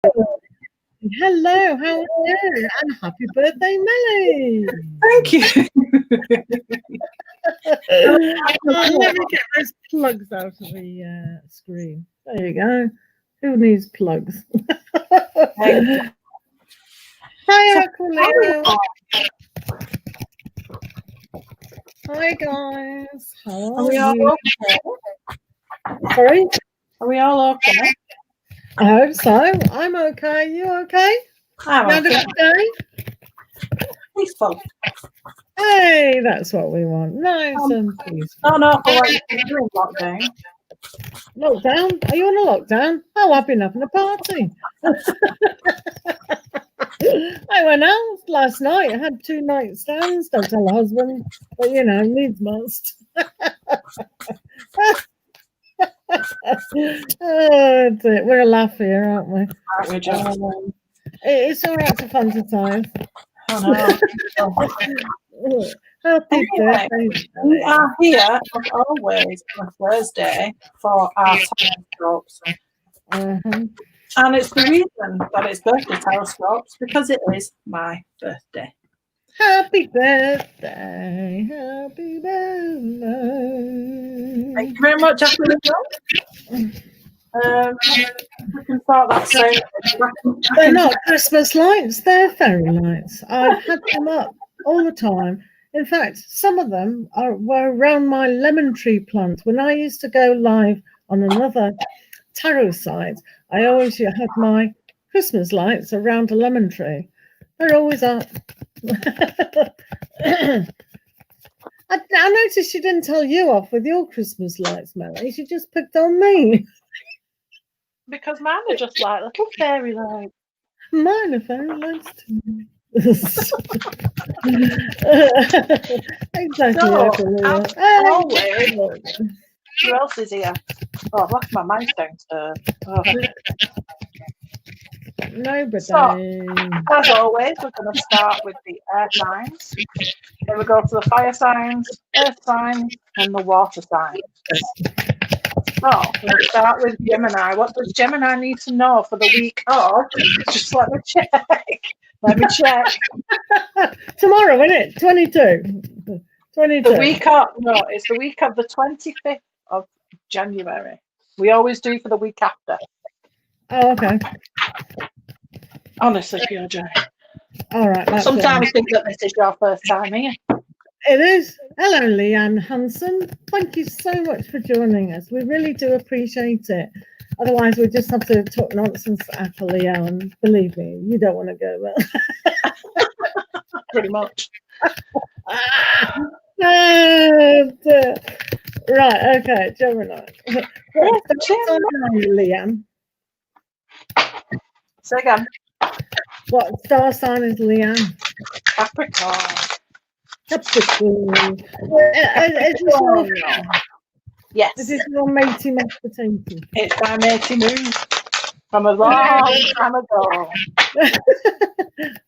Hello, how are you? And happy birthday, Melly. Thank you. Let me get those plugs out of the screen. There you go. Who needs plugs? Hi, Aquarius. Hi, guys. How are you? Okay? Sorry? Are we all okay? I hope so. I'm okay. You okay? I'm You had a okay. good day? Peaceful. Hey, that's what we want. Nice and peaceful. No, for what you're doing lockdown. Lockdown? Are you on a lockdown? Oh, I've been having a party. I went out last night. I had 2 night stands. Don't tell the husband, but you know, needs must. Oh, dear. We're a laugh here, aren't we? Aren't we, Joe? It's all right to fantasize. Oh, no. Happy Anyway, birthday. we are here, as always, on a Thursday for our horoscopes. And it's the reason that it's birthday horoscopes because it is my birthday. Happy birthday. Happy birthday. Thank you very much, Aquarius. We can start that soon. They're not Christmas lights, they're fairy lights. I've had them up all the time. In fact, some of them were around my lemon tree plant. When I used to go live on another tarot site, I always had my Christmas lights around a lemon tree. They're always up. I noticed she didn't tell you off with your Christmas lights, Melanie. She just picked on me. Because mine are just like little fairy lights. Mine are fairy lights too. Exactly. So, always, who else is here? Oh, I've lost my mouse downstairs. Oh. Nobody. So, as always, we're going to start with the air signs. Then we go to the fire signs, earth signs, and the water signs. So, we'll start with Gemini. What does Gemini need to know for the week of? Just let me check. Let me check. Tomorrow, isn't it? 22. 22. The week of, no, it's the week of the 25th of January. We always do for the week after. Oh, okay. Honestly, Purejoy. All right. Sometimes I think that this is your first time here. It is. Hello, Leanne Hansen. Thank you so much for joining us. We really do appreciate it. Otherwise, we just have to talk nonsense after Leanne. Believe me, you don't want to go there. Pretty much. Right, okay, Gemini. Leanne. Say again. What star sign is Leanne? Capricorn. Capricorn. Yes. Is this your matey mashed potato? It's my matey moon from a long time ago.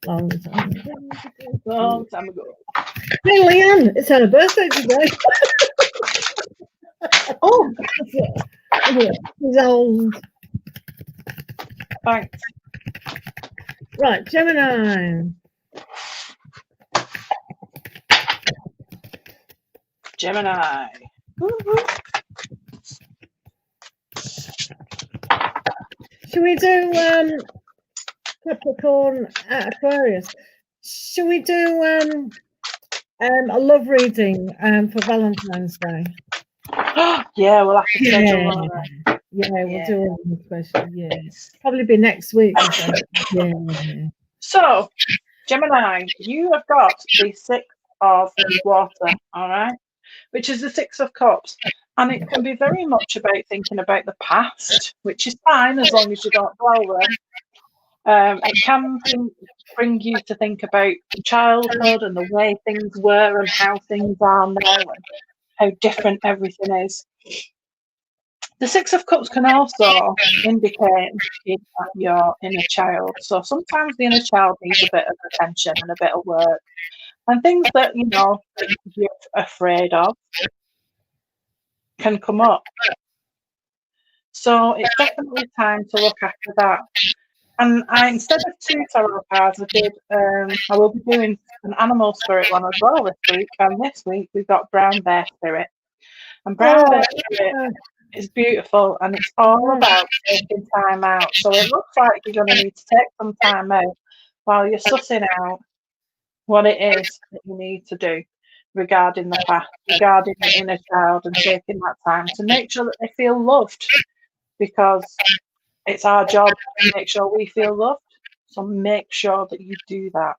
Long time ago. Long time ago. Hey, Leanne, it's her birthday today. Oh, she's old. thanks. Right, Gemini. Gemini. Should we do Capricorn at Aquarius? Should we do a love reading for Valentine's Day? Yeah, we'll have to schedule one of them. Yeah, we'll do one special. Yeah, probably be next week. Yeah. So, Gemini, you have got the 6 of water, all right, which is the 6 of cups. And it can be very much about thinking about the past, which is fine as long as you don't dwell there. It can bring you to think about childhood and the way things were and how things are now and how different everything is. The 6 of Cups can also indicate your inner child. So sometimes the inner child needs a bit of attention and a bit of work. And things that, you know, that you're afraid of can come up. So it's definitely time to look after that. And instead of 2 tarot cards, I will be doing an animal spirit one as well this week. And this week we've got brown bear spirit. And brown bear spirit is beautiful, and it's all about taking time out. So it looks like you're going to need to take some time out while you're sussing out what it is that you need to do regarding the past, regarding the inner child, and taking that time to make sure that they feel loved, because it's our job to make sure we feel loved. So make sure that you do that.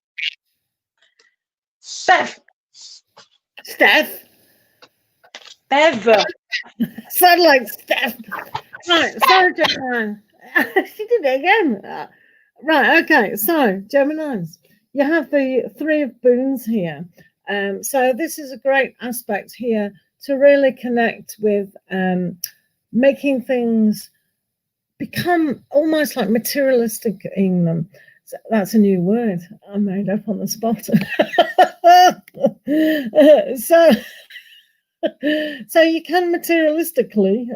Steph. Sound like Steph. Right, so Gemini. She did it again. Right, okay, so Geminis. You have the 3 of boons here. So this is a great aspect here to really connect with making things become almost like materialistic in them. So that's a new word I made up on the spot. So you can materialistically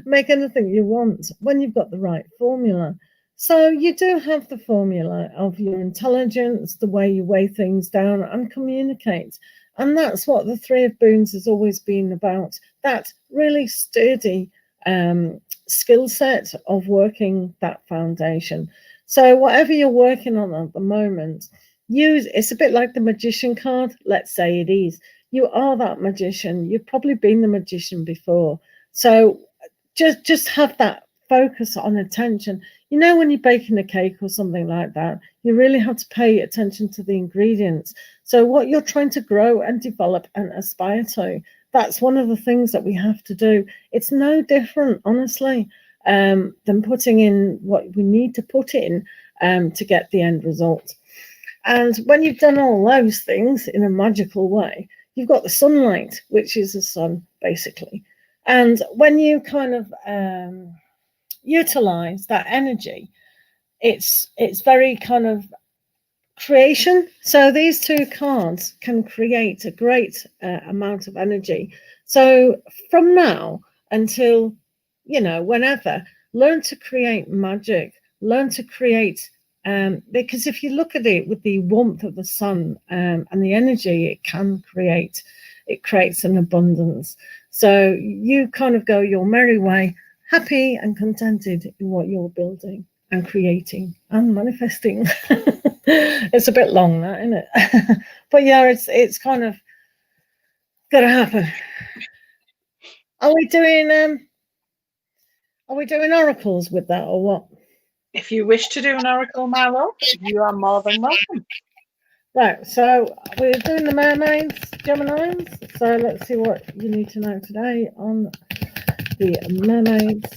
make anything you want when you've got the right formula. So you do have the formula of your intelligence, the way you weigh things down and communicate. And that's what the 3 of boons has always been about, that really sturdy skill set of working that foundation. So whatever you're working on at the moment, it's a bit like the magician card. Let's say it is. You are that magician. You've probably been the magician before. So just have that focus on attention. You know, when you're baking a cake or something like that, you really have to pay attention to the ingredients. So what you're trying to grow and develop and aspire to, that's one of the things that we have to do. It's no different, honestly, than putting in what we need to put in to get the end result. And when you've done all those things in a magical way, you've got the sunlight, which is the sun, basically. And when you kind of utilize that energy, it's very kind of creation. So these 2 cards can create a great amount of energy. So from now until, whenever, learn to create magic, learn to create, because if you look at it with the warmth of the sun and the energy it can create, it creates an abundance. So you kind of go your merry way, happy and contented in what you're building and creating and manifesting. It's a bit long, that, isn't it? But yeah, it's kind of got to happen. Are we doing oracles with that or what? If you wish to do an oracle, my love, you are more than welcome. Right, so we're doing the mermaids, Geminis. So let's see what you need to know today on the mermaids.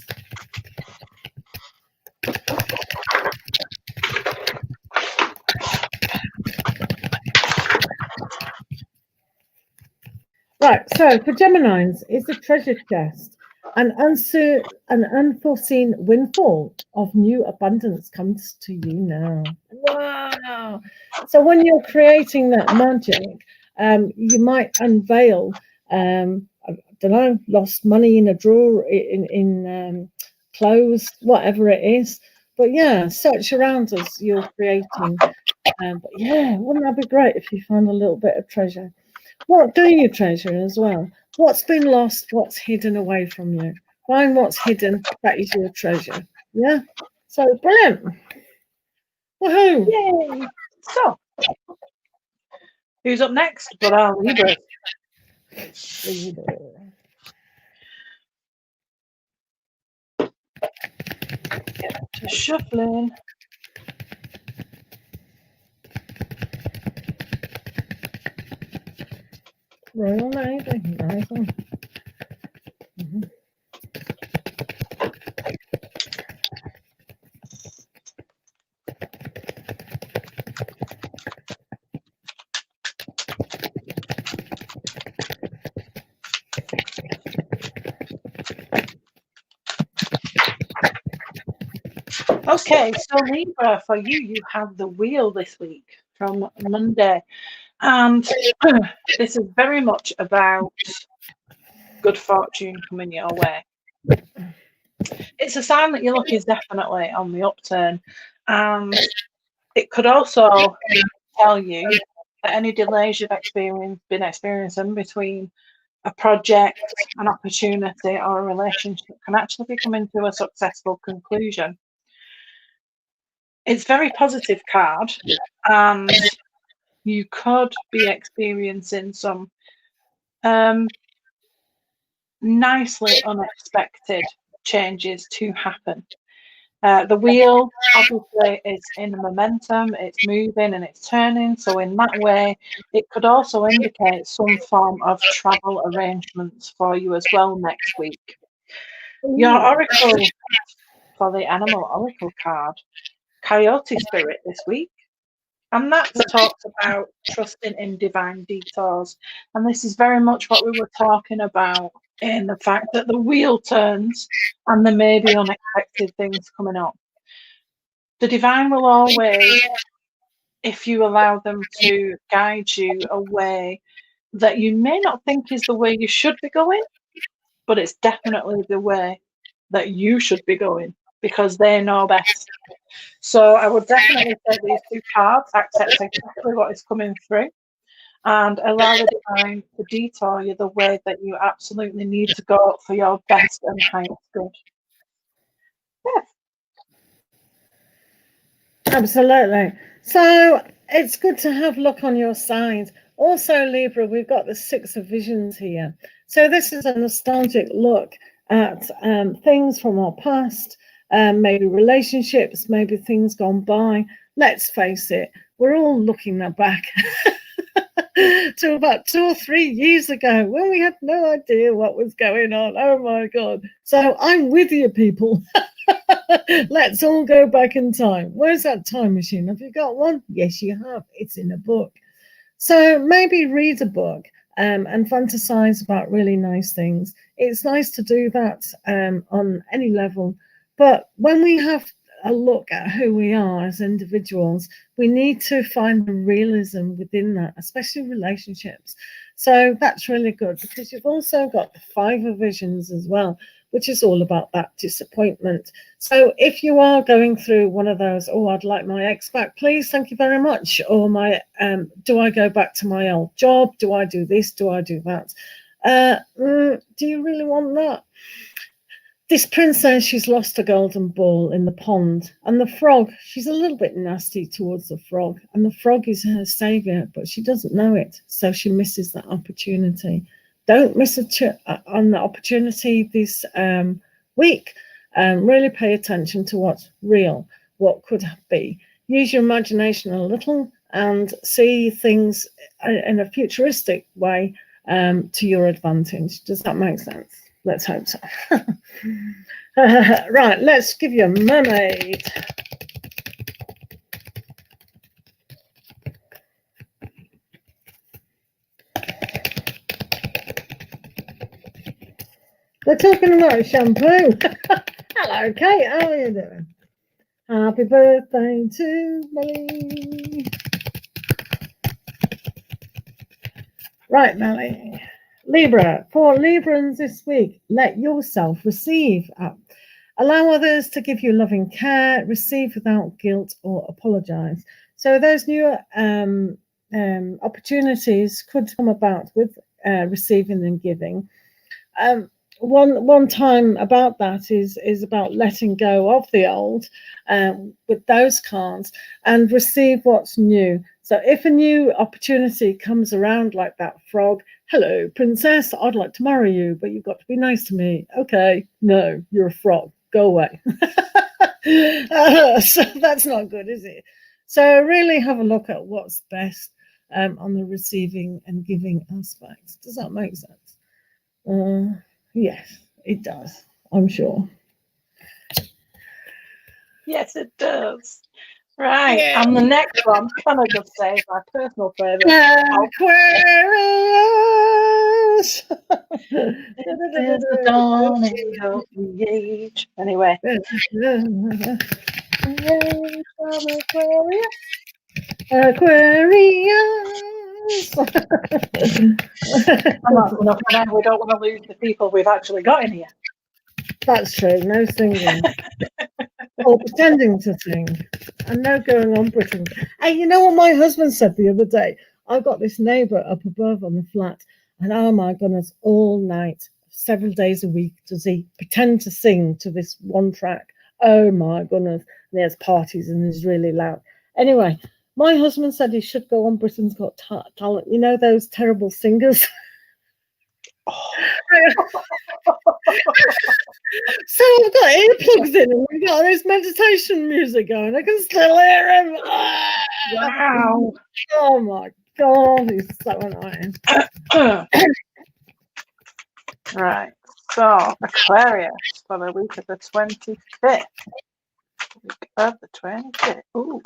Right, so for Geminis, it's a treasure chest. An unforeseen windfall of new abundance comes to you now. Wow! So when you're creating that magic, you might unveil, I don't know, lost money in a drawer, in clothes, whatever it is. But yeah, search around as you're creating. But yeah, wouldn't that be great if you found a little bit of treasure? What do you treasure as well? What's been lost? What's hidden away from you? Find what's hidden. That is your treasure. Yeah. So brilliant. Woohoo! Yay! So, who's up next? But our Libras. Get to shuffling. Royal Navy. Nice one. Okay, so Libra, for you have the wheel this week from Monday. And this is very much about good fortune coming your way. it's a sign that your luck is definitely on the upturn. And it could also tell you that any delays you've been experiencing between a project, an opportunity, or a relationship can actually be coming to a successful conclusion. It's a very positive card, and you could be experiencing some nicely unexpected changes to happen. The wheel obviously is in momentum, it's moving and it's turning. So in that way, it could also indicate some form of travel arrangements for you as well next week. Your oracle for the animal oracle card, Coyote Spirit this week. And that talks about trusting in divine detours. And this is very much what we were talking about in the fact that the wheel turns and there may be unexpected things coming up. The divine will always, if you allow them to guide you a way that you may not think is the way you should be going, but it's definitely the way that you should be going because they know best. So I would definitely take these two cards, accept exactly what is coming through, and allow the divine to detour you the way that you absolutely need to go for your best and highest good. Yeah. Absolutely. So it's good to have luck on your side. Also, Libra, we've got the Six of Visions here. So this is a nostalgic look at things from our past, maybe relationships, maybe things gone by. Let's face it, we're all looking back to about 2 or 3 years ago when we had no idea what was going on. Oh my God. So I'm with you, people. Let's all go back in time. Where's that time machine? Have you got one? Yes, you have. It's in a book. So maybe read a book and fantasize about really nice things. It's nice to do that on any level. But when we have a look at who we are as individuals, we need to find the realism within that, especially relationships. So that's really good because you've also got the Five of Visions as well, which is all about that disappointment. So if you are going through one of those, oh, I'd like my ex back, please, thank you very much. Or my, do I go back to my old job? Do I do this? Do I do that? Do you really want that? This princess, she's lost a golden ball in the pond. And the frog, she's a little bit nasty towards the frog. And the frog is her savior, but she doesn't know it. So she misses that opportunity. Don't miss on the opportunity this week. Really pay attention to what's real, what could be. Use your imagination a little and see things in a futuristic way to your advantage. Does that make sense? Let's hope so. Right, let's give you a mermaid. They're talking about shampoo. Hello, Kate. How are you doing? Happy birthday to me. Right, Melly. Libra. For Librans this week, let yourself receive. Allow others to give you loving care. Receive without guilt or apologize. So those new opportunities could come about with receiving and giving. One time about that is about letting go of the old with those cards and receive what's new. So if a new opportunity comes around like that frog, hello, princess, I'd like to marry you, but you've got to be nice to me. Okay, no, you're a frog. Go away. So that's not good, is it? So really have a look at what's best on the receiving and giving aspects. Does that make sense? Yes, it does, I'm sure. Yes, it does. Right, yeah. And the next one, can I just say, is my personal favourite. Aquarius! There's the dawning of the age. Anyway. Aquarius! And that's enough for now. We don't want to lose the people we've actually got in here. That's true. No singing. Or pretending to sing. And no going on Britain. Hey, you know what my husband said the other day? I've got this neighbour up above on the flat, and oh my goodness, all night, several days a week, does he pretend to sing to this one track. Oh my goodness. And he has parties and he's really loud. Anyway, my husband said he should go on Britain's Got Talent. You know those terrible singers? So I've got earplugs in and we've got this meditation music going. I can still hear him. Wow. Oh my God, he's so annoying. Right. So Aquarius for the week of the 25th. Week of the 25th. Ooh.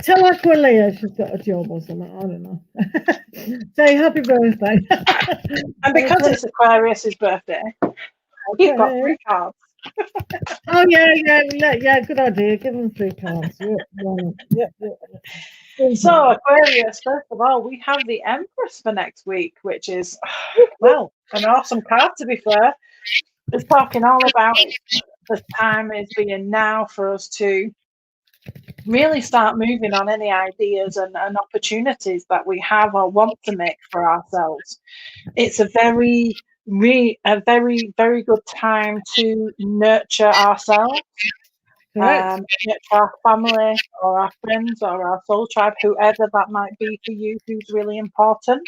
Tell Aqualia she's got a job or something. I don't know. Say happy birthday. And because it's Aquarius's birthday, you've got 3 cards. Oh yeah. Good idea. Give them 3 cards. Yep. So Aquarius, first of all, we have the Empress for next week, which is, well, an awesome card to be fair. It's talking all about the time is being now for us to really start moving on any ideas and opportunities that we have or want to make for ourselves. It's a very, very good time to nurture ourselves, nurture our family or our friends or our soul tribe, whoever that might be for you, who's really important.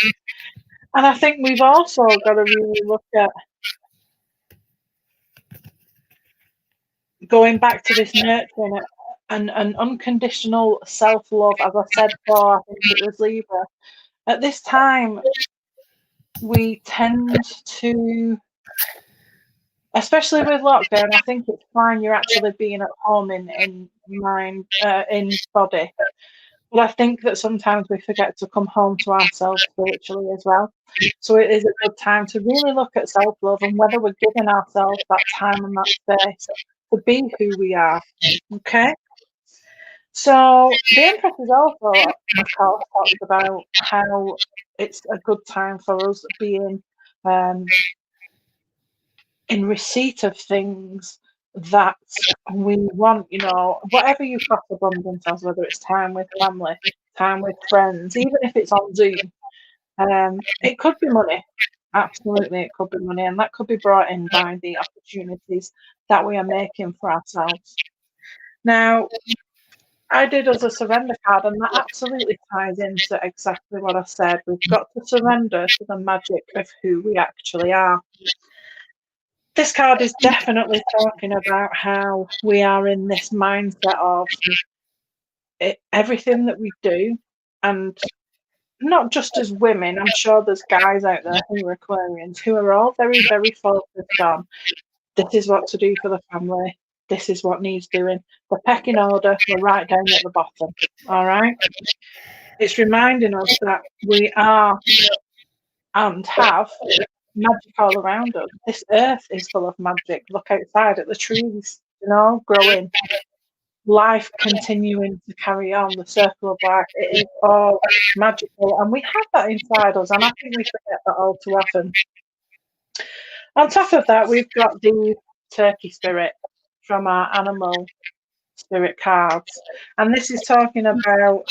And I think we've also got to really look at going back to this nurturing and unconditional self-love. As I said before, I think it was Libra. At this time, we tend to, especially with lockdown, I think it's fine you're actually being at home in mind, in body. But I think that sometimes we forget to come home to ourselves spiritually as well. So it is a good time to really look at self-love and whether we're giving ourselves that time and that space to be who we are. Okay? So the Empress is also, of course, talks about how it's a good time for us being in receipt of things that we want, you know, whatever you've got abundance of, whether it's time with family, time with friends, even if it's on Zoom. It could be money. Absolutely, it could be money. And that could be brought in by the opportunities that we are making for ourselves. Now, I did as a surrender card, and that absolutely ties into exactly what I said. We've got to surrender to the magic of who we actually are. This card is definitely talking about how we are in this mindset of everything that we do, and not just as women. I'm sure there's guys out there who are Aquarians who are all very, very focused on this is what to do for the family. This is what needs doing. The pecking order, we're right down at the bottom. All right. It's reminding us that we are and have magic all around us. This earth is full of magic. Look outside at the trees, you know, growing. Life continuing to carry on, the circle of life. It is all magical. And we have that inside us. And I think we forget that all too often. On top of that, we've got the turkey spirit from our animal spirit cards. And this is talking about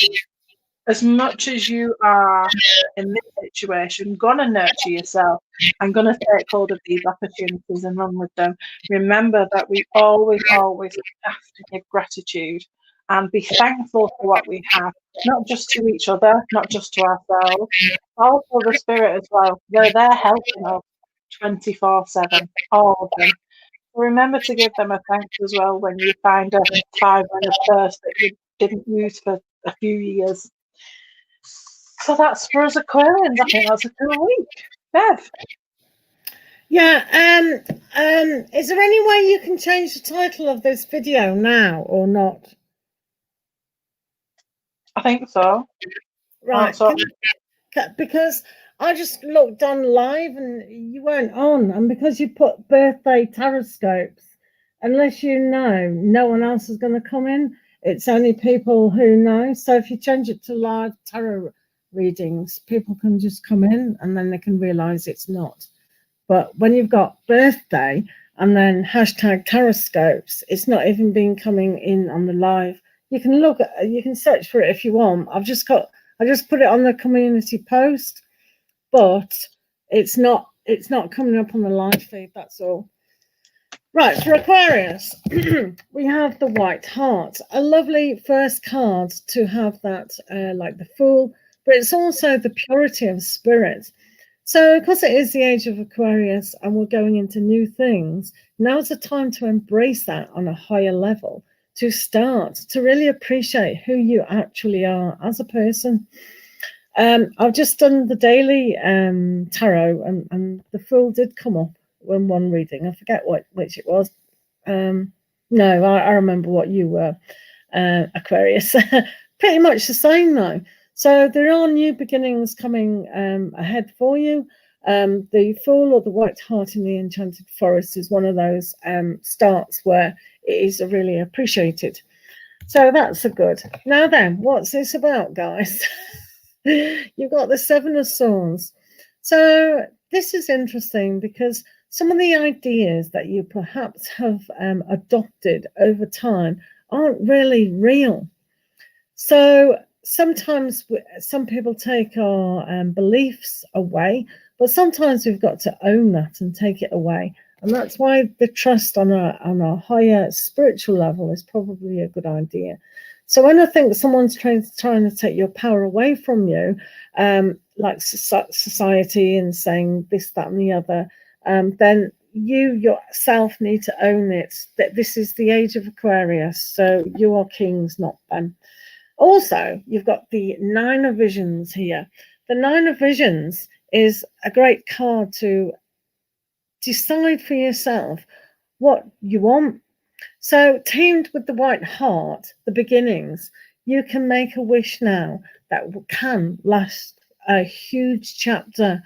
as much as you are in this situation, gonna nurture yourself and gonna take hold of these opportunities and run with them. Remember that we always have to give gratitude and be thankful for what we have, not just to each other, not just to ourselves, also the spirit as well. They're there helping us 24/7, all of them. Remember to give them a thanks as well when you find a $5 purse that you didn't use for a few years. So that's for us Aquarians. I think that's a cool week. Bev. Yeah. Is there any way you can change the title of this video now or not? I think so. Right. So, because I just looked on live and you weren't on, and because you put birthday taroscopes, unless you know, no one else is going to come in. It's only people who know. So if you change it to live tarot readings, people can just come in and then they can realize it's not. But when you've got birthday and then hashtag Taroscopes, it's not even been coming in on the live. You can search for it if you want. I just put it on the community post, but it's not coming up on the live feed, that's all. Right, for Aquarius, we have the White Heart, a lovely first card to have that, like the Fool, but it's also the purity of spirit. So because it is the age of Aquarius and we're going into new things, now's the time to embrace that on a higher level, to start to really appreciate who you actually are as a person. I've just done the daily tarot, and the Fool did come up in one reading. I forget which it was. No, I remember what you were, Aquarius. Pretty much the same though. So there are new beginnings coming ahead for you. The Fool or the White Heart in the Enchanted Forest is one of those starts where it is really appreciated. So that's a good. Now then, what's this about, guys? You've got the Seven of Swords. So this is interesting because some of the ideas that you perhaps have adopted over time aren't really real. So sometimes some people take our beliefs away, but sometimes we've got to own that and take it away. And that's why the trust on a higher spiritual level is probably a good idea. So when I think someone's trying to take your power away from you, like society and saying this, that, and the other, then you yourself need to own it, that this is the age of Aquarius, so you are kings, not them. Also, you've got the Nine of Visions here. The Nine of Visions is a great card to decide for yourself what you want. So teamed with the White Heart, the beginnings, you can make a wish now that can last a huge chapter.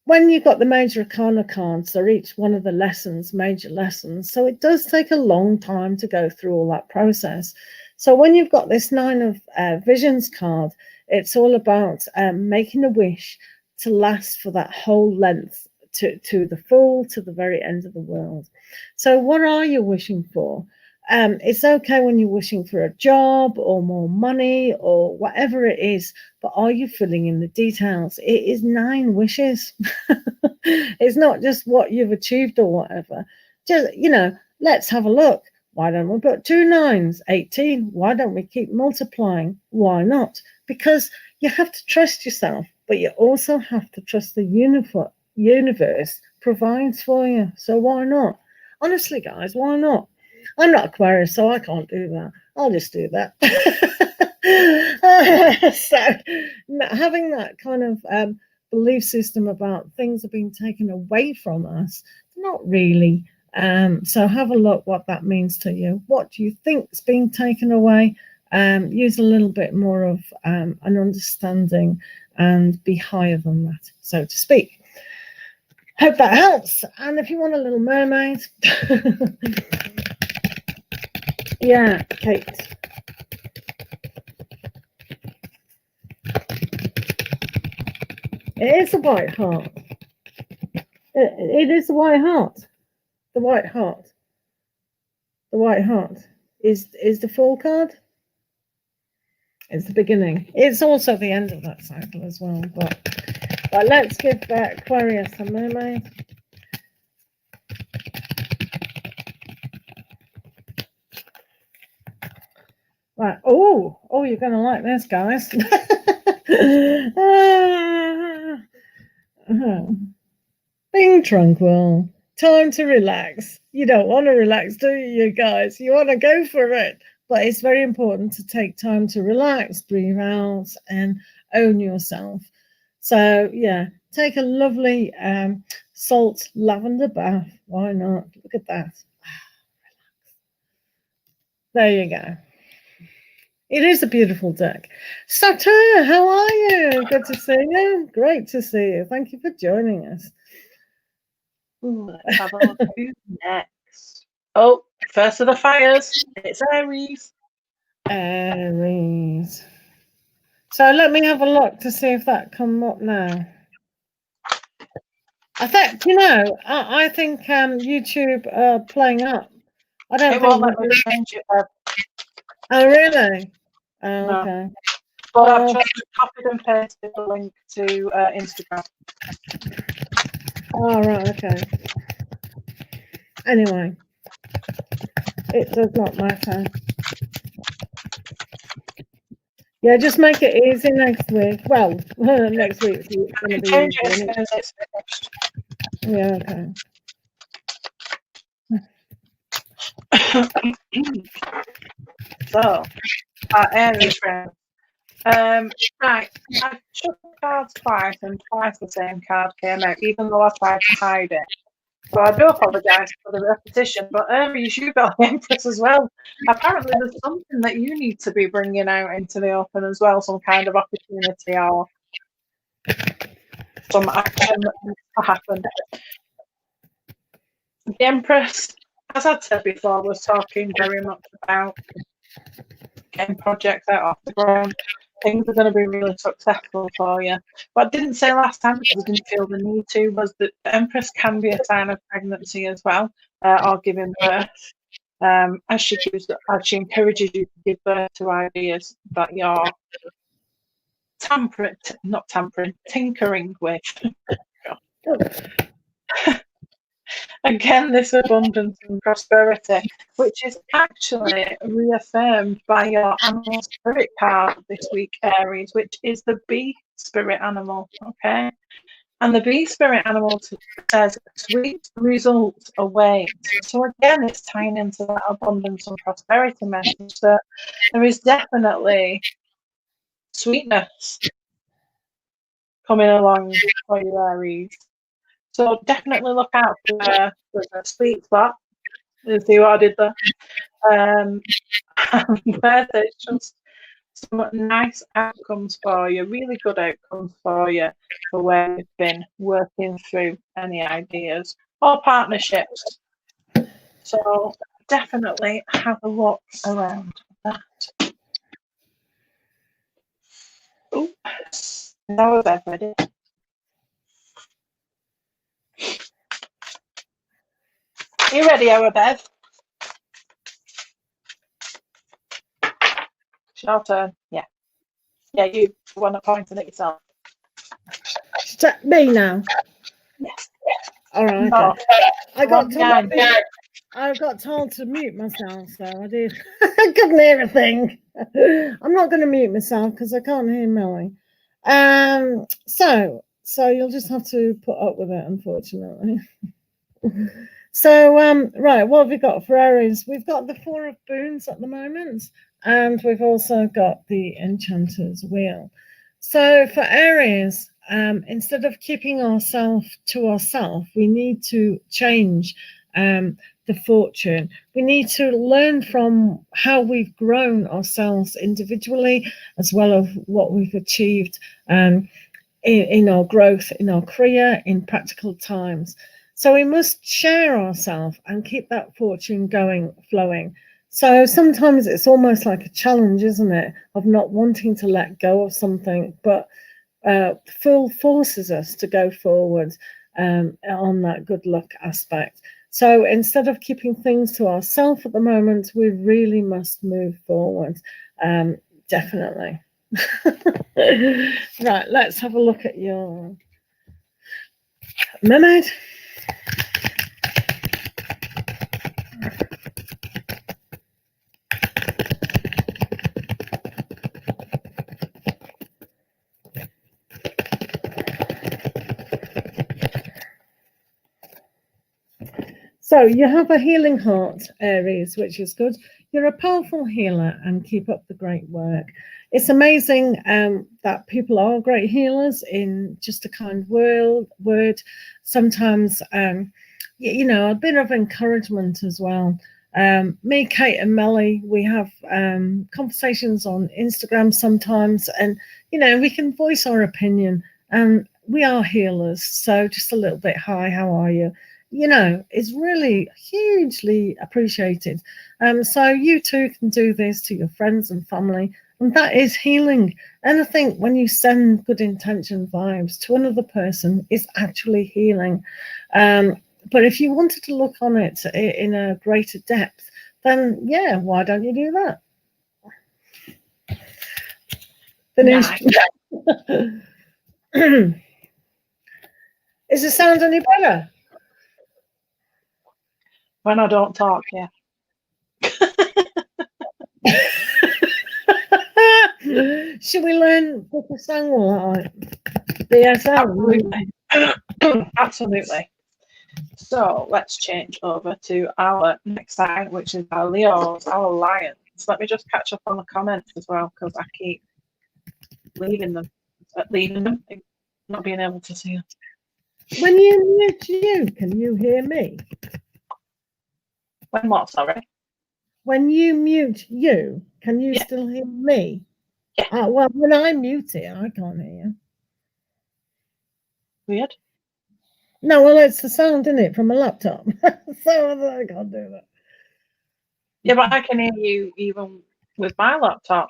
When you've got the major arcana cards, they're each one of the lessons, major lessons. So it does take a long time to go through all that process. So when you've got this Nine of Visions card, it's all about making a wish to last for that whole length, to the Fool, to the very end of the world. So what are you wishing for? It's okay when you're wishing for a job or more money or whatever it is, but are you filling in the details? It is 9 wishes. It's not just what you've achieved or whatever. Just, let's have a look. Why don't we put 2 9s, 18? Why don't we keep multiplying? Why not? Because you have to trust yourself, but you also have to trust the universe provides for you. So why not? Honestly, guys, why not? I'm not Aquarius, so I can't do that. I'll just do that. So having that kind of belief system about things are being taken away from us, not really. So have a look what that means to you. What do you think is being taken away? Use a little bit more of an understanding and be higher than that, so to speak. Hope that helps. And if you want a little mermaid, yeah, Kate. It is a White Heart. It is the White Heart. The White Heart. The White Heart is the Fool card. It's the beginning. It's also the end of that cycle as well. But let's give Aquarius a mermaid. Right. Oh, you're going to like this, guys. Being tranquil. Time to relax. You don't want to relax, do you guys? You want to go for it. But it's very important to take time to relax, breathe out, and own yourself. So, yeah, take a lovely salt lavender bath. Why not? Look at that. There you go. It is a beautiful deck. Saturn, how are you? Good to see you. Great to see you. Thank you for joining us. Let's have a look who's next. Oh, first of the fires. It's Aries. Aries. So let me have a look to see if that come up now. I think, you know, I think YouTube playing up. I don't It think. won't let me change it. Oh, really? Oh, No. okay. But I've just copied and pasted the link to Instagram. Oh, right, okay. Anyway, it does not matter. Yeah, just make it easy next week. Well, next week's going to be Change it as easy. soon as it's finished. Yeah, okay. So, our Aries friends. Right, I took the cards twice and twice the same card came out, even though I tried to hide it. So I do apologise for the repetition, but Aries, you got the Empress as well. Apparently there's something that you need to be bringing out into the open as well, some kind of opportunity or some action that needs to happen. The Empress, as I'd said before, was talking very much about getting projects out off the ground. Things are going to be really successful for you. What I didn't say last time because I didn't feel the need to was that the Empress can be a sign of pregnancy as well, or giving birth. As she encourages you to give birth to ideas that you're tinkering with. Again, this abundance and prosperity, which is actually reaffirmed by your animal spirit card this week, Aries, which is the bee spirit animal. Okay. And the bee spirit animal says, sweet results await. So again, it's tying into that abundance and prosperity message that there is definitely sweetness coming along for you, Aries. So definitely look out for the sweet spot. You see what I did there? Where there's just some nice outcomes for you, really good outcomes for you for where you've been working through any ideas or partnerships. So definitely have a look around that. Oh, that was everybody. You ready, Bev? It's your turn. Yeah. Yeah, you want to point at yourself. Me now? Yes. All right. No, okay. I got told to mute myself, so I did. I couldn't hear a thing. I'm not going to mute myself because I can't hear Melly. So you'll just have to put up with it, unfortunately. So, right, what have we got for Aries? We've got the Four of Boons at the moment, and we've also got the Enchanter's Wheel. So for Aries, instead of keeping ourselves to ourselves, we need to change the fortune. We need to learn from how we've grown ourselves individually, as well as what we've achieved in our growth, in our career, in practical times. So we must share ourselves and keep that fortune going, flowing. So sometimes it's almost like a challenge, isn't it, of not wanting to let go of something, but full forces us to go forward on that good luck aspect. So instead of keeping things to ourselves at the moment, we really must move forward. Definitely. Right, let's have a look at your mermaid. So you have a healing heart, Aries, which is good. You're a powerful healer and keep up the great work. It's amazing that people are great healers in just a kind word. Sometimes, you know, a bit of encouragement as well. Me, Kate and Melly, we have conversations on Instagram sometimes, and, you know, we can voice our opinion, and we are healers. So just a little bit, hi, how are you? You know, is really hugely appreciated. So you too can do this to your friends and family And that is healing. And I think when you send good intention vibes to another person, it's actually healing. But if you wanted to look on it in a greater depth, then yeah, why don't you do that? Finished. Nice. Is the sound any better? When I don't talk, yeah. Should we learn what the song like? BSL? Absolutely. Absolutely. So let's change over to our next sign, which is our Leos, our Lions. Let me just catch up on the comments as well, because I keep leaving them, not being able to see them. When you mute you, can you hear me? When what, sorry? When you mute you, can you still hear me? Yeah. Well, when I mute it, I can't hear you. Weird. No, well, it's the sound, isn't it, from a laptop? So I can't do that. Yeah, but I can hear you even with my laptop.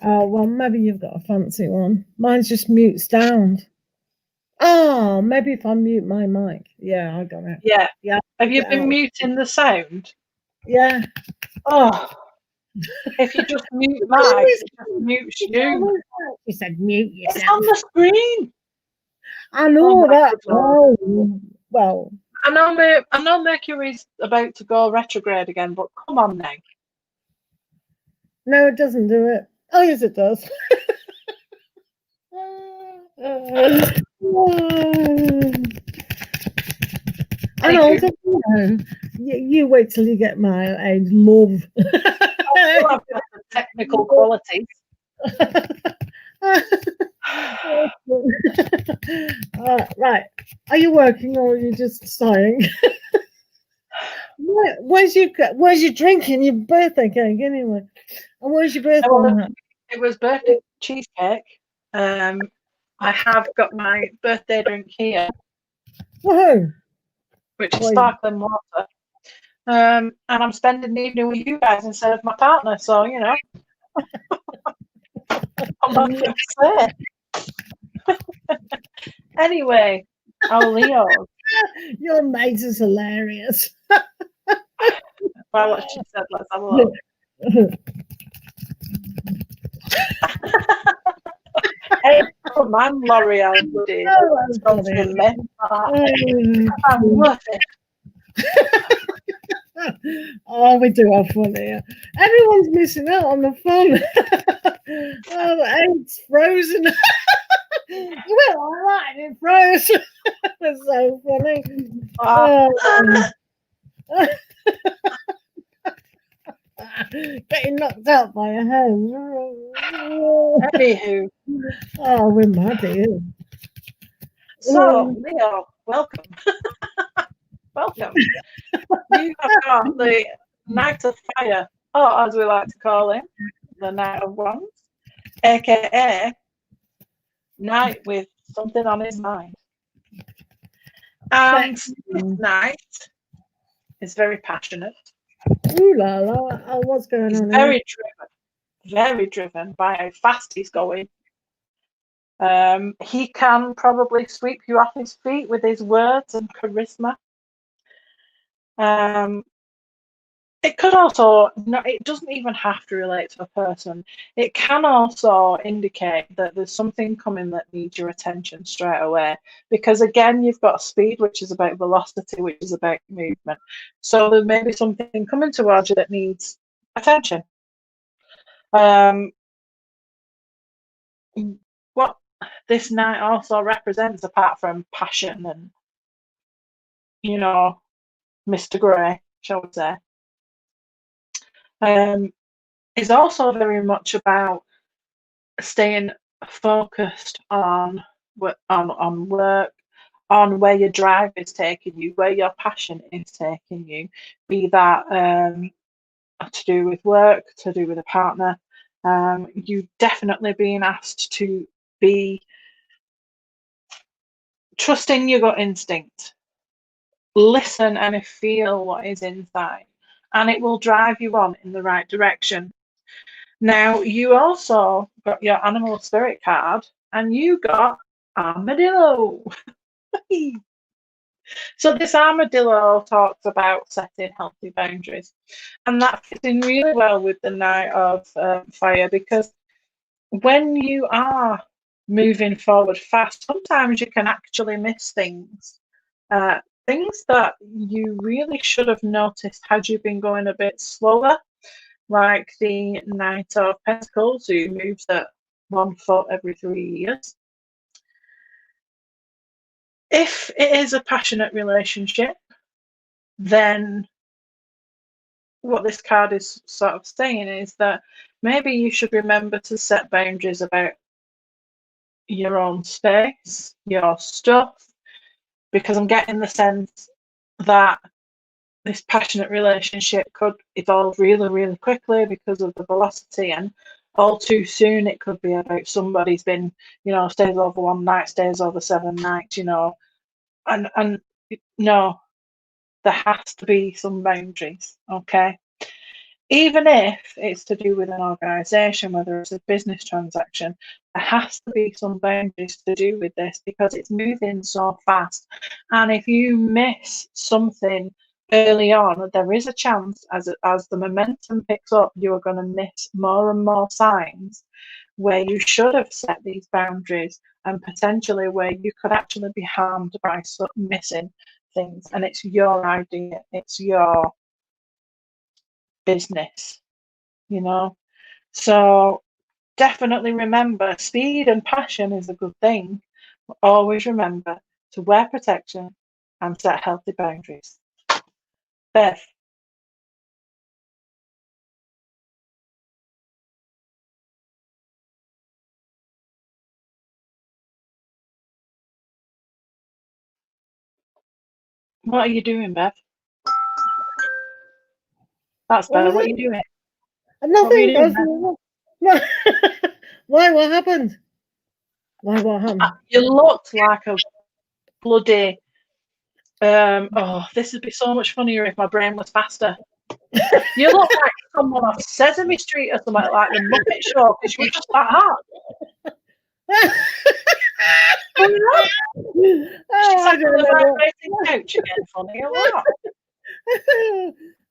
Oh, well, maybe you've got a fancy one. Mine's just mute sound. Oh, maybe if I mute my mic. Yeah, I got it. Yeah. Yeah. Have you been muting the sound? Yeah. Oh. If you just mute mine, it just mutes you. You said mute yourself. It's on the screen. I know that. Oh, well. I know Mercury's about to go retrograde again, but come on now. No, it doesn't do it. Oh, yes, it does. And also, you wait till you get my age, love. I've got the technical qualities. Right. Are you working or are you just sighing? Where's your drinking? Your birthday cake anyway. And where's your birthday? It was birthday cheesecake. I have got my birthday drink here. Woohoo! Which is sparkling water. And I'm spending the evening with you guys instead of my partner, so you know. I'm not going to say. Anyway, our Leo. Your mate is hilarious. Well, what she said, let's have a look. Hey, come on, L'Oreal, buddy. I'm worth it. Oh, we do have fun here. Everyone's missing out on the fun. Oh, it's frozen. You went all right, it froze. That's so funny. Getting knocked out by a hen. Anywho. Oh, we're mad here. So, Leo, welcome. Welcome. You have got the Knight of Fire, or as we like to call him, the Knight of Wands, aka Knight with something on his mind. And this Knight is very passionate. Ooh la la! What's going on? Very driven by how fast he's going. He can probably sweep you off his feet with his words and charisma. It could also, it doesn't even have to relate to a person. It can also indicate that there's something coming that needs your attention straight away. Because again, you've got speed, which is about velocity, which is about movement. So there may be something coming towards you that needs attention. What this Knight also represents, apart from passion and, you know, Mr. Grey, shall we say, is also very much about staying focused on work, on where your drive is taking you, where your passion is taking you, be that to do with work, to do with a partner. You definitely being asked to be trusting your gut instinct, listen and feel what is inside, and it will drive you on in the right direction. Now, you also got your animal spirit card, and you got armadillo. So this armadillo talks about setting healthy boundaries, and that fits in really well with the Knight of Fire, because when you are moving forward fast, sometimes you can actually miss things. Things that you really should have noticed had you been going a bit slower, like the Knight of Pentacles, who moves at 1 foot every 3 years. If it is a passionate relationship, then what this card is sort of saying is that maybe you should remember to set boundaries about your own space, your stuff, because I'm getting the sense that this passionate relationship could evolve really, really quickly because of the velocity, and all too soon it could be about somebody's been, stays over 1 night, stays over 7 nights, and no, there has to be some boundaries, okay? Even if it's to do with an organisation, whether it's a business transaction, there has to be some boundaries to do with this, because it's moving so fast. And if you miss something early on, there is a chance, as the momentum picks up, you are going to miss more and more signs where you should have set these boundaries, and potentially where you could actually be harmed by missing things. And it's your idea, it's your business, So definitely remember, speed and passion is a good thing, but always remember to wear protection and set healthy boundaries. Beth. What are you doing, Beth? That's better. What are you doing? Nothing. What were you doing, Why? What happened? Why? What happened? You looked like a bloody. This would be so much funnier if my brain was faster. You look like someone off Sesame Street or something, like the Muppet Show, because you were just that hot. She's like on the vibrating couch again, funny or what?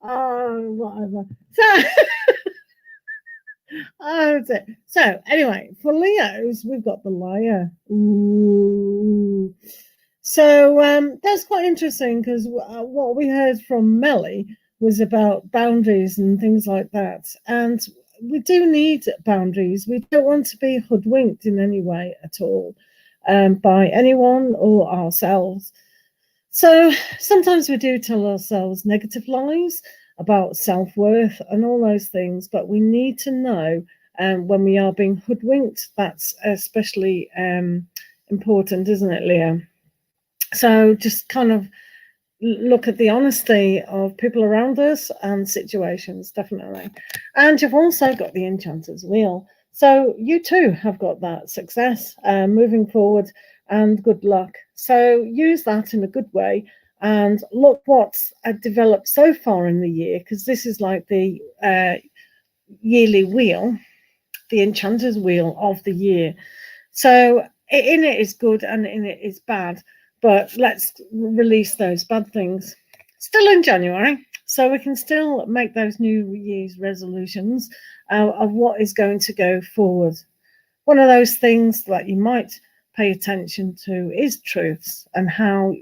Oh, whatever. So anyway, for Leos, we've got the Liar. Ooh. So that's quite interesting, because what we heard from Melly was about boundaries and things like that. And we do need boundaries. We don't want to be hoodwinked in any way at all by anyone or ourselves. So sometimes we do tell ourselves negative lies about self-worth and all those things, but we need to know when we are being hoodwinked. That's especially important, isn't it, Leo? So just kind of look at the honesty of people around us and situations, definitely. And you've also got the Enchanter's Wheel. So you too have got that success moving forward and good luck. So use that in a good way and look what's developed so far in the year, because this is like the yearly wheel, the Enchanter's Wheel of the year. So in it is good and in it is bad. But let's release those bad things still in January, so we can still make those New Year's resolutions of what is going to go forward. One of those things that you might pay attention to is truths and how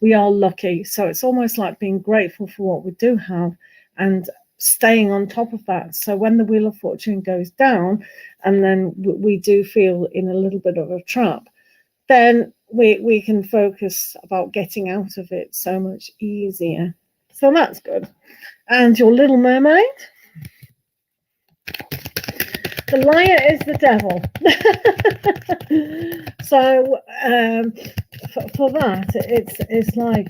we are lucky. So it's almost like being grateful for what we do have and staying on top of that. So when the Wheel of Fortune goes down and then we do feel in a little bit of a trap, then we can focus about getting out of it so much easier. So that's good. And your Little Mermaid? The Liar is the devil. So for that, it's like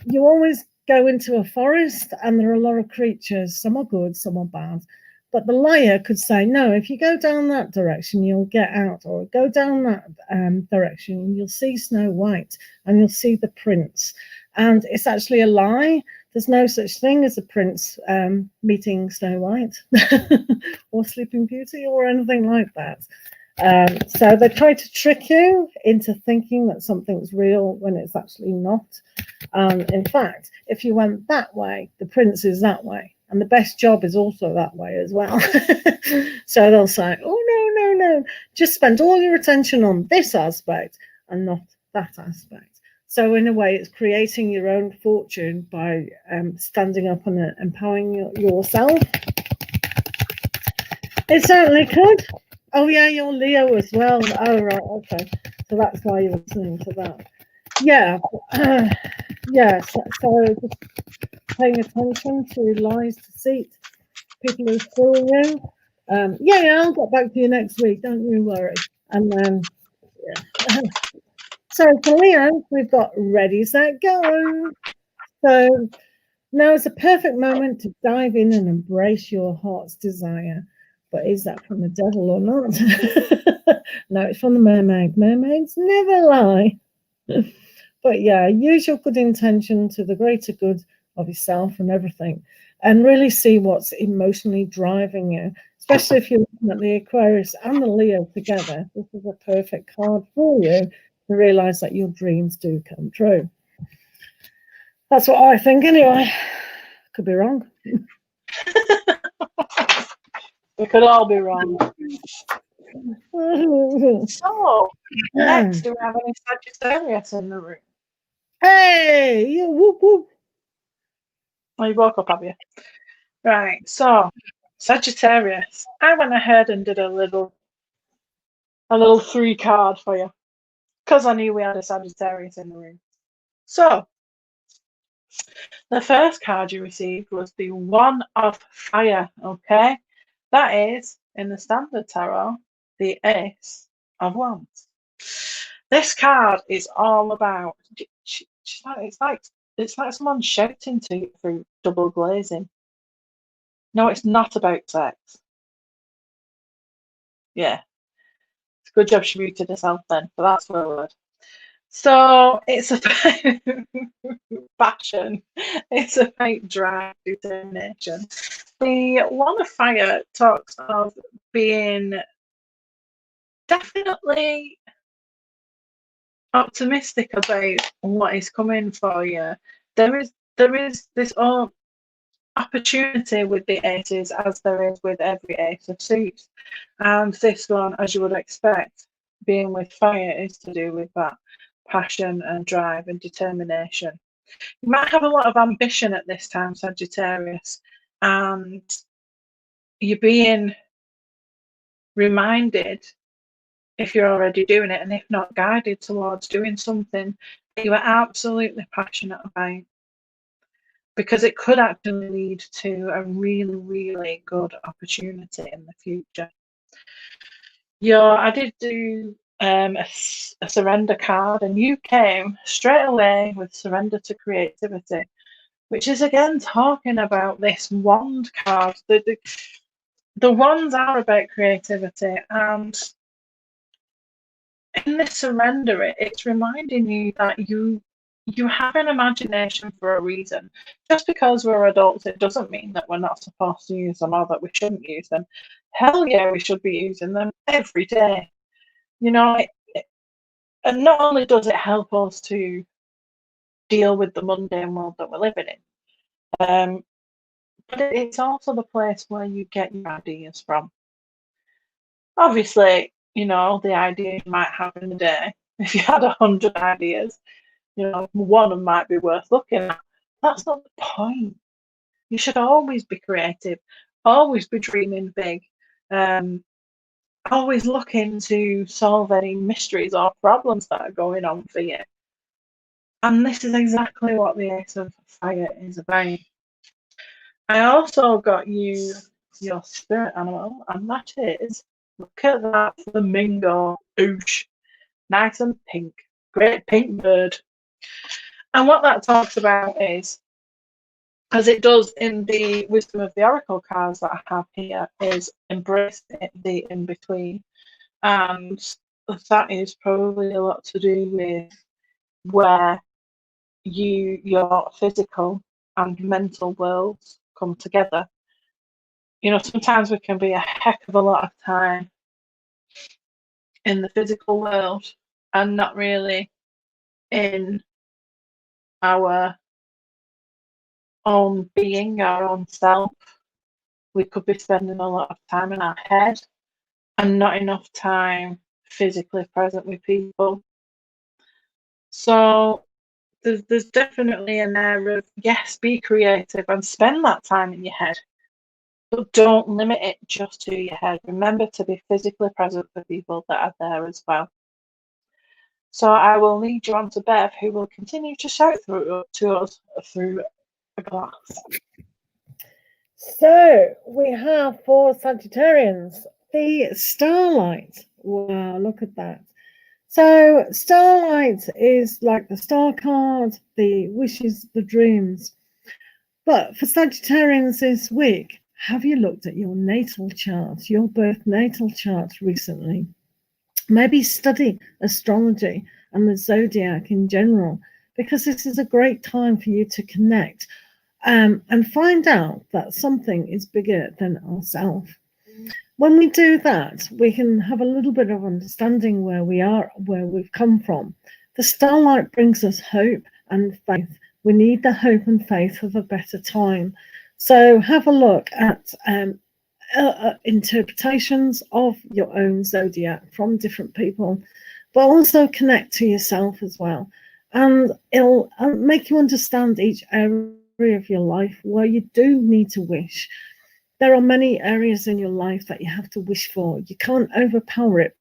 you always go into a forest and there are a lot of creatures. Some are good, some are bad. But the Liar could say, no, if you go down that direction, you'll get out, or go down that direction, you'll see Snow White and you'll see the prince. And it's actually a lie, there's no such thing as a prince meeting Snow White or Sleeping Beauty or anything like that. So they try to trick you into thinking that something's real when it's actually not. In fact, if you went that way, the prince is that way. And the best job is also that way as well. So they'll say, oh, no, just spend all your attention on this aspect and not that aspect. So in a way, it's creating your own fortune by standing up and empowering yourself. It certainly could. Oh, yeah, you're Leo as well. Oh, right, okay. So that's why you're listening to that. Yeah, yes. So just paying attention to lies, deceit, people who fool you. Yeah, I'll get back to you next week. Don't you worry. And then, yeah. So for Leo, we've got ready, set, go. So now is a perfect moment to dive in and embrace your heart's desire. But is that from the devil or not? No, it's from the mermaid. Mermaids never lie. But yeah, use your good intention to the greater good of yourself and everything, and really see what's emotionally driving you, especially if you're looking at the Aquarius and the Leo together. This is a perfect card for you to realize that your dreams do come true. That's what I think anyway. Could be wrong. We could all be wrong. So, next, do we have any Sagittarius in the room? Hey, you whoop whoop. Oh, you woke up, have you? Right, so Sagittarius. I went ahead and did a little 3-card for you because I knew we had a Sagittarius in the room. So, the first card you received was the One of Fire, okay? That is, in the Standard Tarot, the Ace of Wands. This card is all about, it's like someone shouting to you through double glazing. No, it's not about sex. Yeah. It's a good job she muted herself then, but that's the word. So it's about passion. It's about drive, determination. The One of Fire talks of being definitely optimistic about what is coming for you. There is this opportunity with the aces, as there is with every ace of suits, and this one, as you would expect, being with fire, is to do with that passion and drive and determination. You might have a lot of ambition at this time, Sagittarius, and you're being reminded, if you're already doing it, and if not, guided towards doing something that you are absolutely passionate about, because it could actually lead to a really, really good opportunity in the future. I did do a surrender card, and you came straight away with surrender to creativity, which is again talking about this wand card. The wands are about creativity, and in this surrender, it's reminding you that you have an imagination for a reason. Just because we're adults, it doesn't mean that we're not supposed to use them or that we shouldn't use them. Hell yeah, we should be using them every day. And not only does it help us to deal with the mundane world that we're living in, but it's also the place where you get your ideas from. Obviously, the idea you might have in a day, if you had 100 ideas, one of them might be worth looking at. That's not the point. You should always be creative, always be dreaming big, always looking to solve any mysteries or problems that are going on for you. And this is exactly what the Ace of Fire is about. I also got you your spirit animal, and that is, look at that flamingo. Oosh. Nice and pink. Great pink bird. And what that talks about is, as it does in the Wisdom of the Oracle cards that I have here, is embrace the in-between. And that is probably a lot to do with where your physical and mental worlds come together. You know, sometimes we can be a heck of a lot of time in the physical world and not really in our own being, our own self. We could be spending a lot of time in our head and not enough time physically present with people. So there's definitely an air of, yes, be creative and spend that time in your head, but don't limit it just to your head. Remember to be physically present for people that are there as well. So I will lead you on to Bev, who will continue to shout to us through a glass. So we have for Sagittarians the Starlight. Wow, look at that. So Starlight is like the star card, the wishes, the dreams. But for Sagittarians this week, have you looked at your natal chart, your birth natal chart recently? Maybe study astrology and the zodiac in general, because this is a great time for you to connect and find out that something is bigger than ourselves. When we do that, we can have a little bit of understanding where we are, where we've come from. The starlight brings us hope and faith. We need the hope and faith of a better time. So have a look at interpretations of your own zodiac from different people, but also connect to yourself as well. And it'll make you understand each area of your life where you do need to wish. There are many areas in your life that you have to wish for. You can't overpower it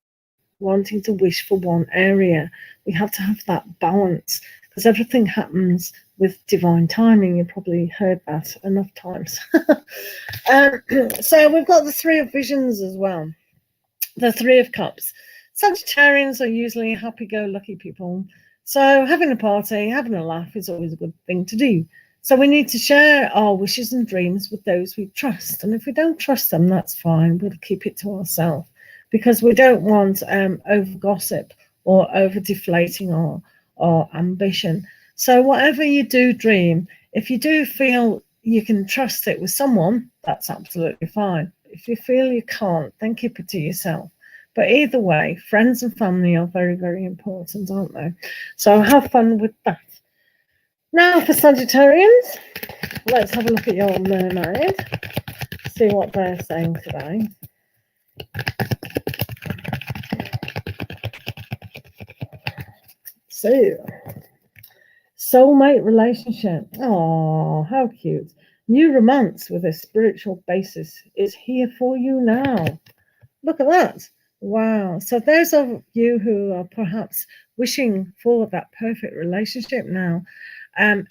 wanting to wish for one area. We have to have that balance because everything happens with divine timing. You probably heard that enough times. So we've got the Three of Visions as well. The Three of Cups. Sagittarians are usually happy-go-lucky people. So having a party, having a laugh is always a good thing to do. So we need to share our wishes and dreams with those we trust. And if we don't trust them, that's fine. We'll keep it to ourselves because we don't want over gossip or over deflating our ambition. So whatever you do dream, if you do feel you can trust it with someone, that's absolutely fine. If you feel you can't, then keep it to yourself. But either way, friends and family are very, very important, aren't they? So have fun with that. Now for Sagittarians, let's have a look at your mermaid, see what they're saying today. So, soulmate relationship. Oh, how cute. New romance with a spiritual basis is here for you now. Look at that. Wow. So those of you who are perhaps wishing for that perfect relationship now,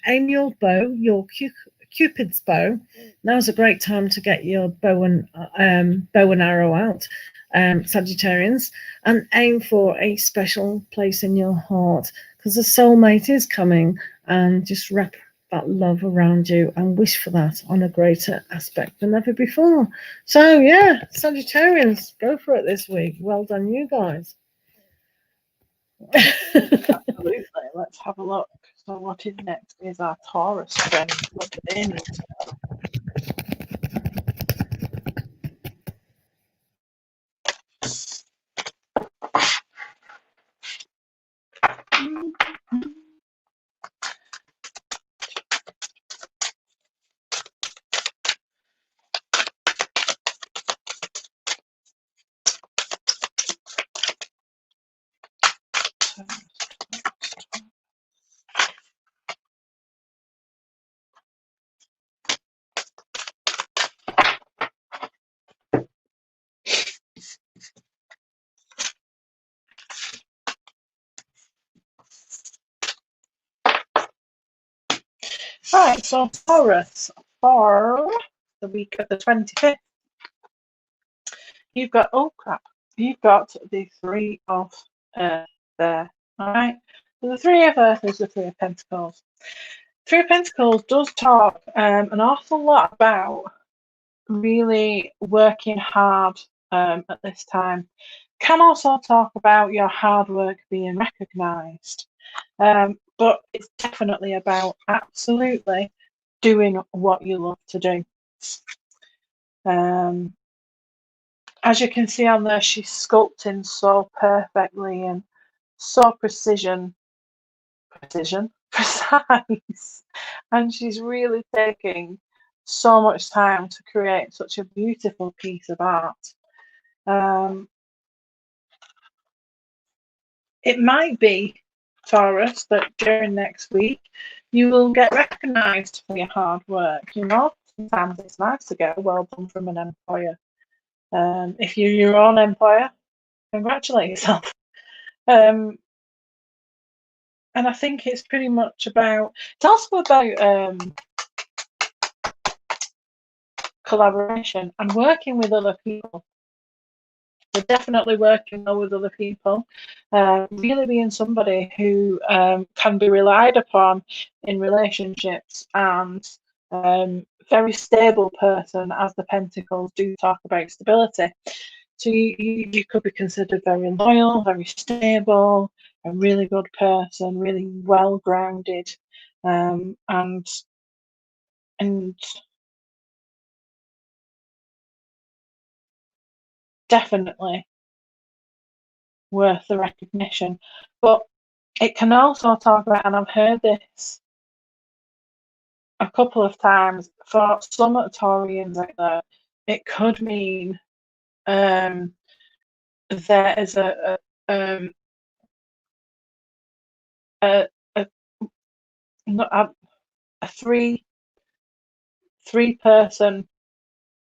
aim your bow, your Cupid's bow. Now's a great time to get your bow and arrow out, Sagittarians, and aim for a special place in your heart because the soulmate is coming, and just wrap that love around you and wish for that on a greater aspect than ever before. So yeah, Sagittarians, go for it this week. Well done, you guys. Absolutely. Let's have a look. So what is next is our Taurus friend. What do they need to know? Right, so Taurus for the week of the 25th. You've got, oh crap, you've got the Three of Earth there. All right, so the Three of Earth is the Three of Pentacles. Three of Pentacles does talk an awful lot about really working hard at this time. Can also talk about your hard work being recognised. But it's definitely about absolutely doing what you love to do. As you can see on there, she's sculpting so perfectly and so precise, and she's really taking so much time to create such a beautiful piece of art. It might be, Taurus, that during next week you will get recognised for your hard work. You know, sometimes it's nice to get a well done from an employer. If you're your own employer, congratulate yourself. And I think it's pretty much about, it's also about collaboration and working with other people. We're definitely working well with other people, really being somebody who can be relied upon in relationships, and very stable person, as the Pentacles do talk about stability. So you could be considered very loyal, very stable, a really good person, really well grounded, and definitely worth the recognition. But it can also talk about, and I've heard this a couple of times, for some Taurians out there, it could mean there is a three-person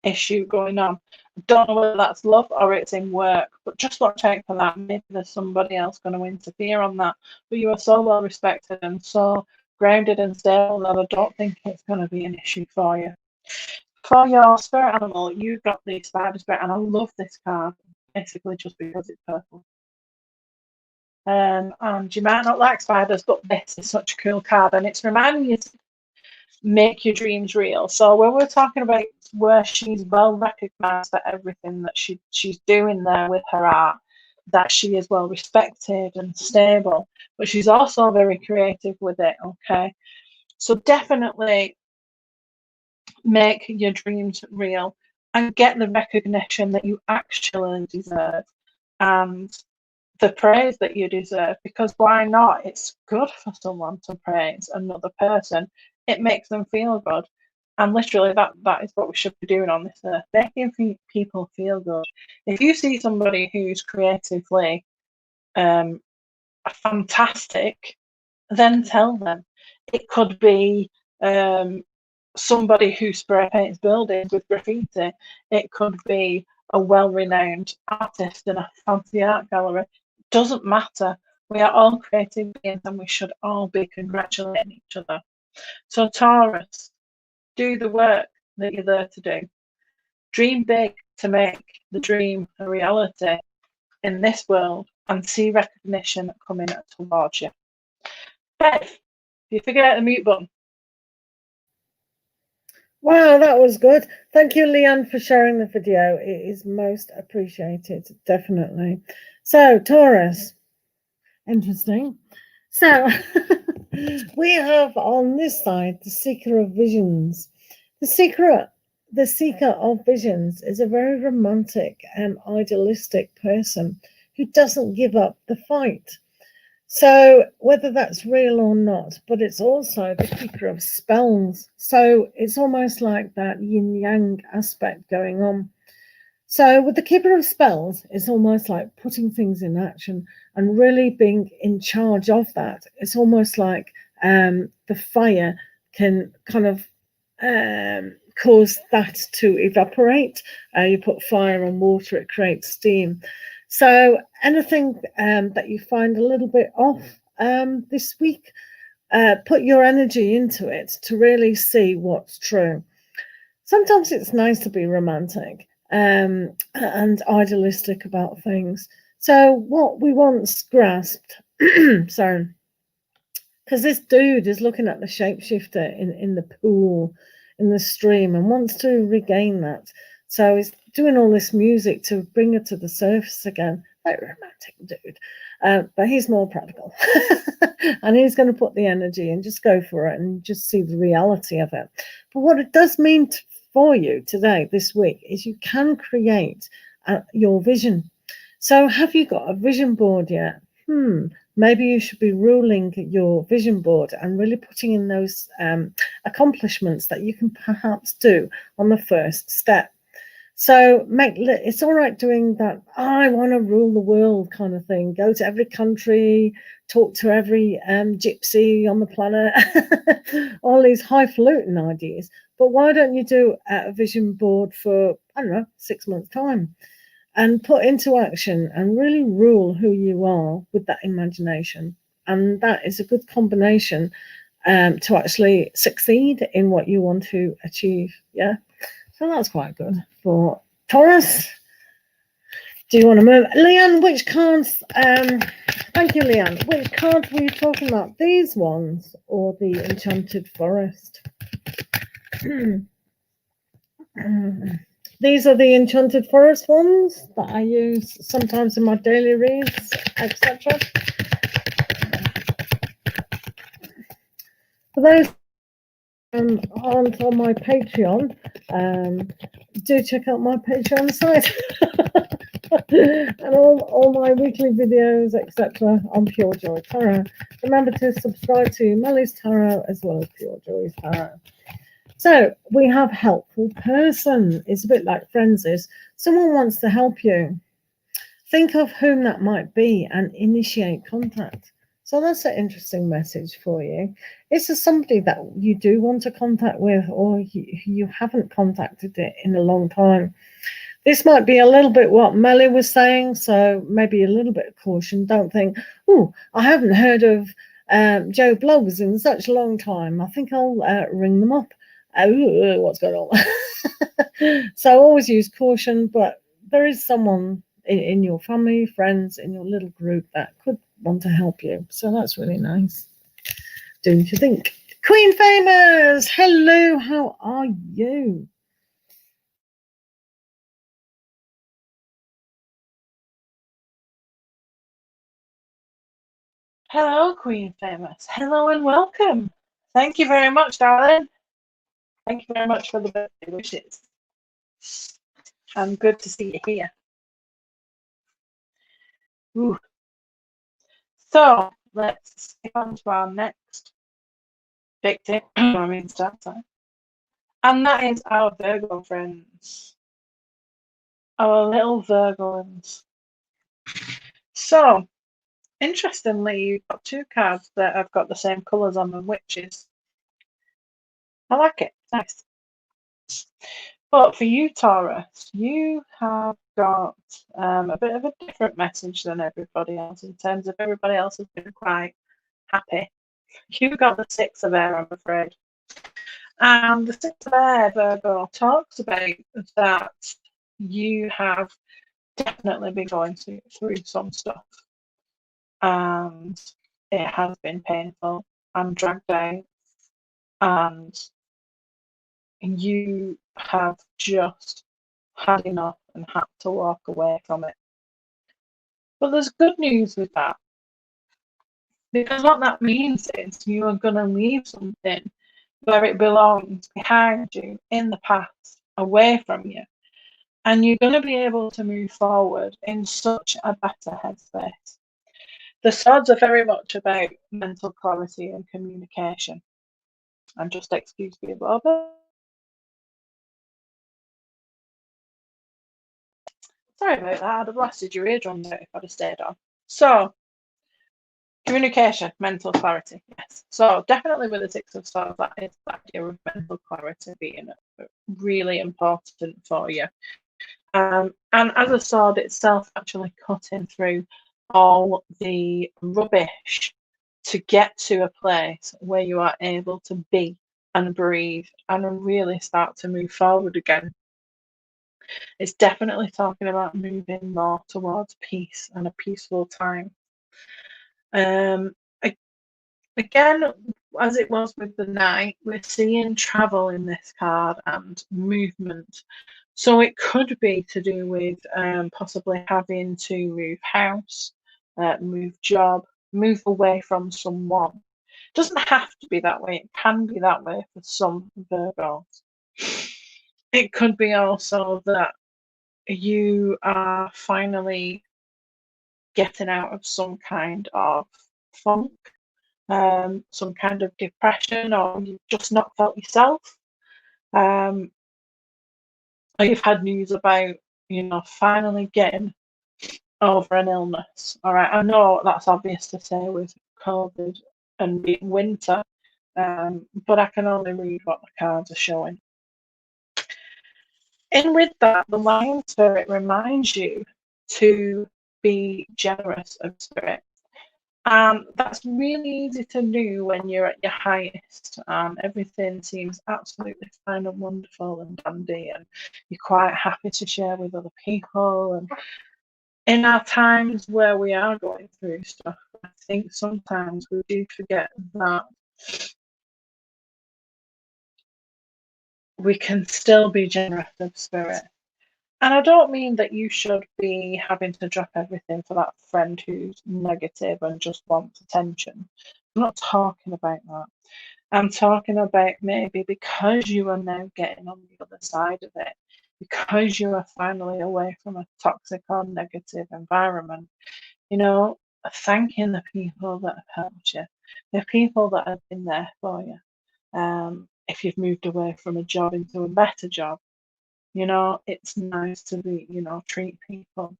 issue going on. I don't know whether that's love or it's in work, but just watch out for that. Maybe there's somebody else going to interfere on that. But you are so well respected and so grounded and stable that I don't think it's going to be an issue for you. For your spirit animal, you've got the spider spirit, and I love this card basically just because it's purple. And you might not like spiders, but this is such a cool card, and it's reminding you to make your dreams real. So when we're talking about where she's well recognized for everything that she's doing there with her art, that she is well respected and stable, but she's also very creative with it. Okay, so definitely make your dreams real and get the recognition that you actually deserve and the praise that you deserve, because why not? It's good for someone to praise another person. It makes them feel good, and literally that is what we should be doing on this earth, making people feel good. If you see somebody who's creatively fantastic, then tell them. It could be somebody who spray paints buildings with graffiti. It could be a well-renowned artist in a fancy art gallery. Doesn't matter. We are all creative beings, and we should all be congratulating each other. So Taurus, do the work that you're there to do. Dream big to make the dream a reality in this world, and see recognition coming towards you. Bev, you figured out the mute button. Wow, that was good. Thank you, Leanne, for sharing the video. It is most appreciated, definitely. So, Taurus, interesting. So, we have on this side the Seeker of Visions. The Seeker of Visions is a very romantic and idealistic person who doesn't give up the fight. So whether that's real or not, but it's also the keeper of spells. So it's almost like that yin-yang aspect going on. So with the keeper of spells, it's almost like putting things in action and really being in charge of that. It's almost like the fire can kind of cause that to evaporate. You put fire on water, it creates steam. So anything that you find a little bit off this week, put your energy into it to really see what's true. Sometimes it's nice to be romantic and idealistic about things. So what we once grasped, sorry, because this dude is looking at the shapeshifter in the pool, in the stream, and wants to regain that. So he's doing all this music to bring her to the surface again. Very romantic dude. but he's more practical. And he's going to put the energy and just go for it and just see the reality of it. But what it does mean for you today, this week, is you can create your vision. So have you got a vision board yet? Maybe you should be ruling your vision board and really putting in those accomplishments that you can perhaps do on the first step. So it's all right doing that, I want to rule the world kind of thing. Go to every country, talk to every gypsy on the planet, all these highfalutin ideas. But why don't you do a vision board for, I don't know, 6 months' time and put into action and really rule who you are with that imagination? And that is a good combination to actually succeed in what you want to achieve. Yeah. So that's quite good for Taurus. Do you want to move? Leanne, which cards? Thank you, Leanne. Which cards were you talking about? These ones or the Enchanted Forest? These are the Enchanted Forest ones that I use sometimes in my daily reads, etc. For those aren't on my Patreon, do check out my Patreon site and all my weekly videos, etc. on Purejoytarot. Remember to subscribe to Melly's Tarot as well as Purejoy's Tarot. So we have helpful person. It's a bit like friends is. Someone wants to help you. Think of whom that might be and initiate contact. So that's an interesting message for you. Is there somebody that you do want to contact with, or you haven't contacted it in a long time? This might be a little bit what Melly was saying, so maybe a little bit of caution. Don't think, oh, I haven't heard of Joe Blogs in such a long time. I think I'll ring them up. What's going on? So always use caution, but there is someone in your family, friends, in your little group that could want to help you. So that's really nice. Don't you think? Queen Famous, hello, how are you? Hello, Queen Famous. Hello and welcome. Thank you very much, darling. Thank you very much for the birthday wishes. Good to see you here. Ooh. So let's skip on to our next victim, star sign. And that is our Virgo friends. Our little Virgos. So, interestingly, you've got two cards that have got the same colours on them, which is, I like it, nice. But for you, Taurus, you have got a bit of a different message than everybody else in terms of everybody else has been quite happy. You've got the Six of Air, I'm afraid. And the Six of Air, Virgo, talks about that you have definitely been going through some stuff. And it has been painful and dragged out. And you have just had enough and had to walk away from it. But there's good news with that. Because what that means is you are going to leave something where it belongs behind you, in the past, away from you. And you're going to be able to move forward in such a better headspace. The swords are very much about mental clarity and communication. And just excuse me a little bit. Sorry about that, I'd have blasted your eardrums out if I'd have stayed on. So, communication, mental clarity, yes. So, definitely with the Six of Swords, that is the idea of mental clarity being really important for you. And as a sword itself, actually cutting through all the rubbish to get to a place where you are able to be and breathe and really start to move forward again. It's definitely talking about moving more towards peace and a peaceful time. Again, as it was with the Knight, we're seeing travel in this card and movement. So it could be to do with possibly having to move house, move job, move away from someone. It doesn't have to be that way. It can be that way for some Virgos. It could be also that you are finally getting out of some kind of funk, some kind of depression, or you've just not felt yourself. Or you've had news about, finally getting over an illness. All right, I know that's obvious to say with COVID and being winter, but I can only read what the cards are showing. And with that, the Lion Spirit reminds you to be generous of spirit. That's really easy to do when you're at your highest and everything seems absolutely fine and wonderful and dandy, and you're quite happy to share with other people. And in our times where we are going through stuff, I think sometimes we do forget that we can still be generous of spirit. And I don't mean that you should be having to drop everything for that friend who's negative and just wants attention. I'm not talking about that. I'm talking about maybe because you are now getting on the other side of it, because you are finally away from a toxic or negative environment, thanking the people that have helped you, the people that have been there for you. If you've moved away from a job into a better job, it's nice to be, treat people.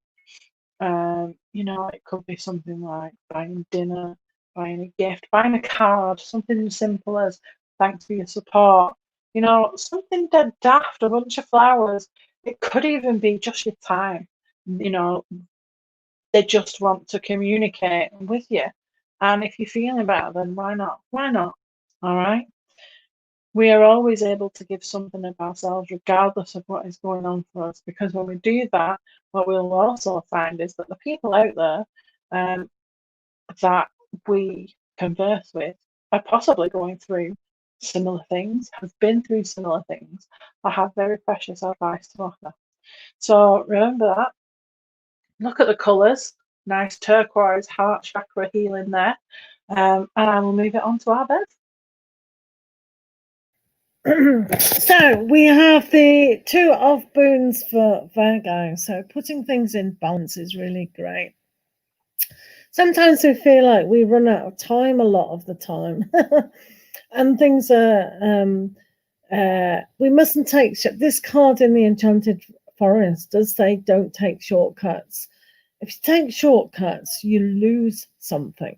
It could be something like buying dinner, buying a gift, buying a card, something as simple as thanks for your support. Something dead daft, a bunch of flowers. It could even be just your time. They just want to communicate with you. And if you're feeling better, then why not? Why not? All right. We are always able to give something of ourselves regardless of what is going on for us, because when we do that, what we'll also find is that the people out there that we converse with are possibly going through similar things, have been through similar things, or have very precious advice to offer. So remember that. Look at the colours. Nice turquoise heart chakra healing there. And I will move it on to our bed. So we have the Two of Boons for Virgo. So putting things in balance is really great. Sometimes we feel like we run out of time a lot of the time. And things are, we mustn't take, this card in the Enchanted Forest does say don't take shortcuts. If you take shortcuts, you lose something.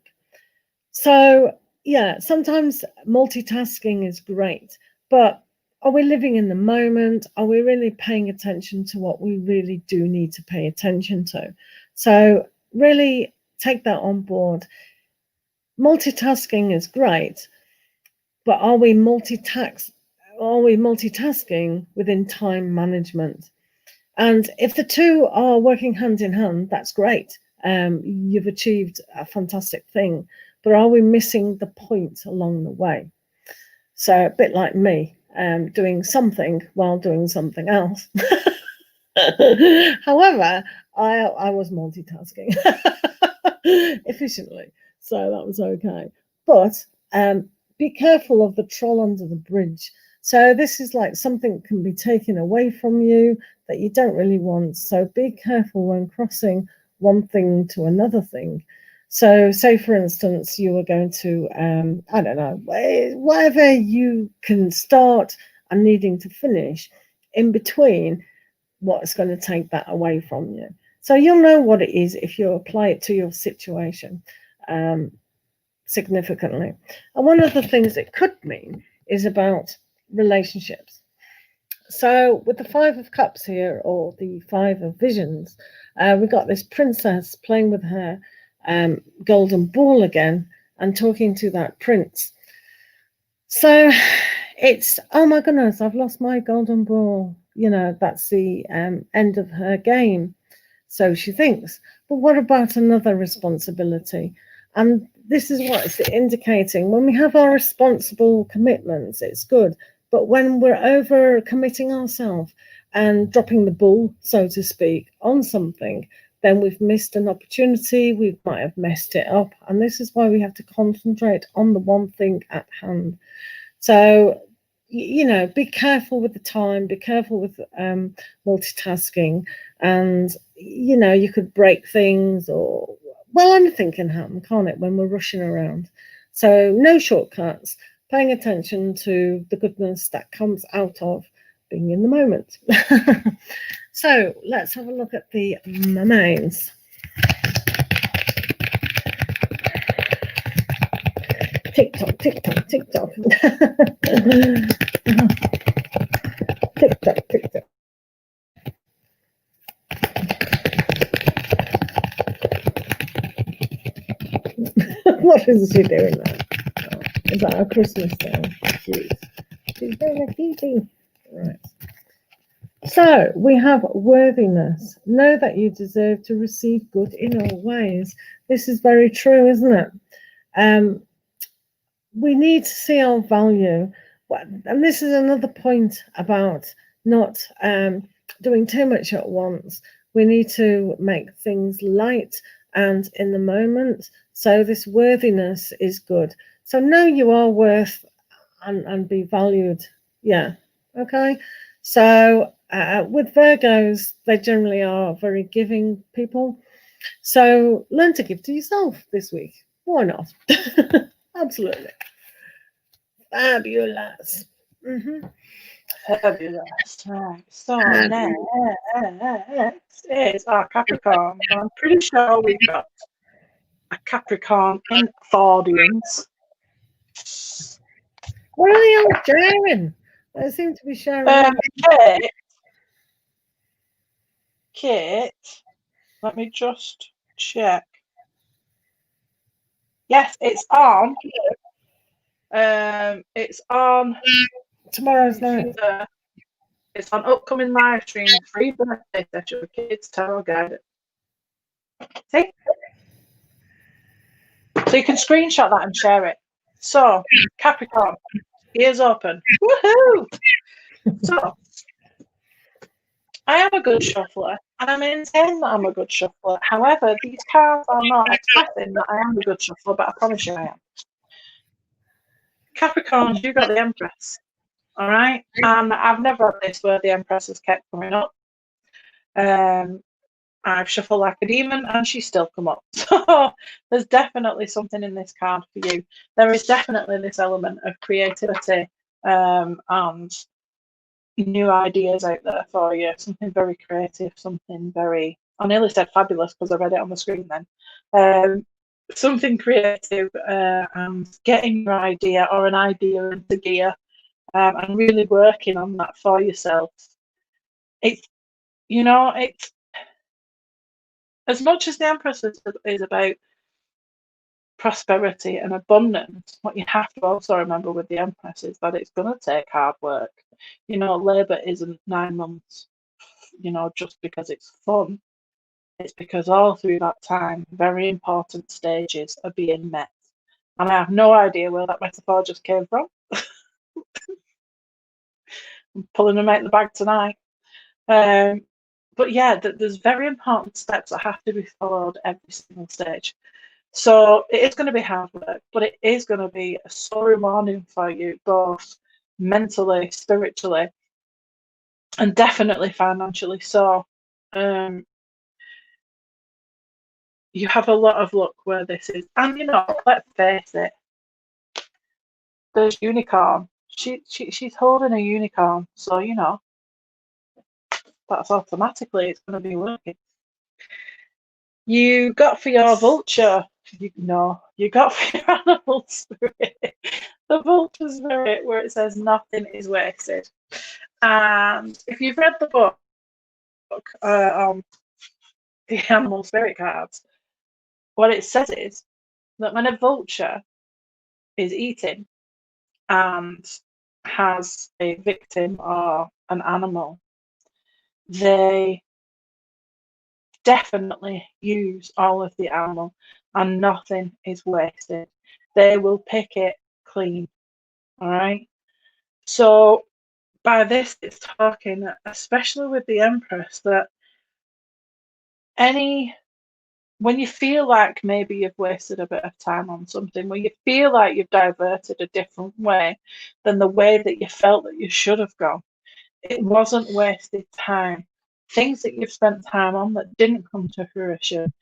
So yeah, sometimes multitasking is great, but are we living in the moment? Are we really paying attention to what we really do need to pay attention to? So really take that on board. Multitasking is great, but are we multitasking within time management? And if the two are working hand in hand, that's great. You've achieved a fantastic thing, but are we missing the point along the way? So a bit like me, doing something while doing something else. However, I was multitasking efficiently, so that was okay. But be careful of the troll under the bridge. So this is like something can be taken away from you that you don't really want. So be careful when crossing one thing to another thing. So say, for instance, you were going to, I don't know, whatever you can start and needing to finish, in between, what's going to take that away from you. So you'll know what it is if you apply it to your situation significantly. And one of the things it could mean is about relationships. So with the Five of Cups here, or the Five of Visions, we've got this princess playing with her golden ball again and talking to that prince. So it's, oh my goodness, I've lost my golden ball. That's the end of her game. So she thinks. But what about another responsibility? And this is what it's indicating. When we have our responsible commitments, it's good. But when we're over committing ourselves and dropping the ball, so to speak, on something, then we've missed an opportunity, we might have messed it up. And this is why we have to concentrate on the one thing at hand. So, you know, be careful with the time, be careful with multitasking, and, you know, you could break things, or, well, anything can happen, can't it, when we're rushing around. So no shortcuts, paying attention to the goodness that comes out of being in the moment. So let's have a look at the mermaids. Tick tock, tick tock, tick tock. Tick tock, tick tock. What is she doing there? Oh, is that a Christmas song? She's doing a keeping. Right. So we have worthiness. Know that you deserve to receive good in all ways. This is very true, isn't it? We need to see our value. And this is another point about not doing too much at once. We need to make things light and in the moment. So this worthiness is good. So know you are worth and be valued. Yeah. Okay. So with Virgos, they generally are very giving people. So learn to give to yourself this week. Why not? Absolutely. Fabulous. Fabulous. Right. So next is our Capricorn. I'm pretty sure we've got a Capricorn in audience. What are they all sharing? They seem to be sharing. Kate, let me just check. Yes, it's on. It's on Tomorrow's night. It's on upcoming live stream, free birthday session with Kids Tarot Guide. See? So you can screenshot that and share it. So, Capricorn, ears open. Woohoo! So, I am a good shuffler, and I maintain that I'm a good shuffler. However, these cards are not expressing that I am a good shuffler, but I promise you I am. Capricorns, you got the Empress. All right? And I've never had this where the Empress has kept coming up. I've shuffled like a demon and she's still come up. So there's definitely something in this card for you. There is definitely this element of creativity and new ideas out there for you. Something very creative, something very, I nearly said fabulous because I read it on the screen then. Something creative and getting your idea or an idea into gear and really working on that for yourself. It's, you know, it's, as much as the Empress is about prosperity and abundance, what you have to also remember with the Empress is that it's going to take hard work. You know, labour isn't 9 months, you know, just because it's fun. It's because all through that time, very important stages are being met. And I have no idea where that metaphor just came from. I'm pulling them out the bag tonight. But yeah, there's very important steps that have to be followed every single stage. So it is going to be hard work, but it is going to be a so rewarding for you, both mentally, spiritually, and definitely financially. So you have a lot of luck where this is. And, you know, let's face it, there's unicorn. She's holding a unicorn. So, you know, that's automatically it's going to be working. You got for your vulture, you got for your animal spirit, the vulture spirit, where it says nothing is wasted. And if you've read the book on the animal spirit cards, what it says is that when a vulture is eating and has a victim or an animal, they definitely use all of the animal and nothing is wasted. They will pick it clean. All right. So by this, it's talking, especially with the Empress, that when you feel like maybe you've wasted a bit of time on something, when you feel like you've diverted a different way than the way that you felt that you should have gone, it wasn't wasted time. Things that you've spent time on that didn't come to fruition,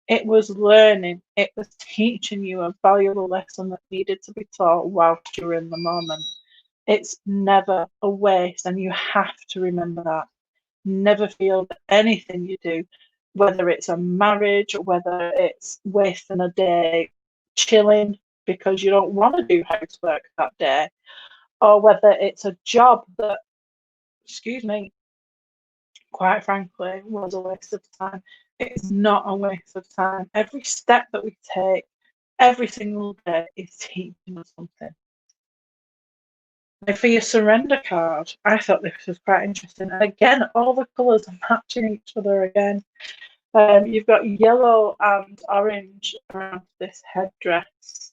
it was learning, it was teaching you a valuable lesson that needed to be taught whilst you're in the moment. It's never a waste, and you have to remember that. Never feel that anything you do, whether it's a marriage, whether it's wasting a day chilling because you don't want to do housework that day, or whether it's a job that, excuse me, quite frankly, was a waste of time. It's not a waste of time. Every step that we take, every single day, is teaching us something. Now, for your surrender card, I thought this was quite interesting. And again, all the colours are matching each other again. You've got yellow and orange around this headdress,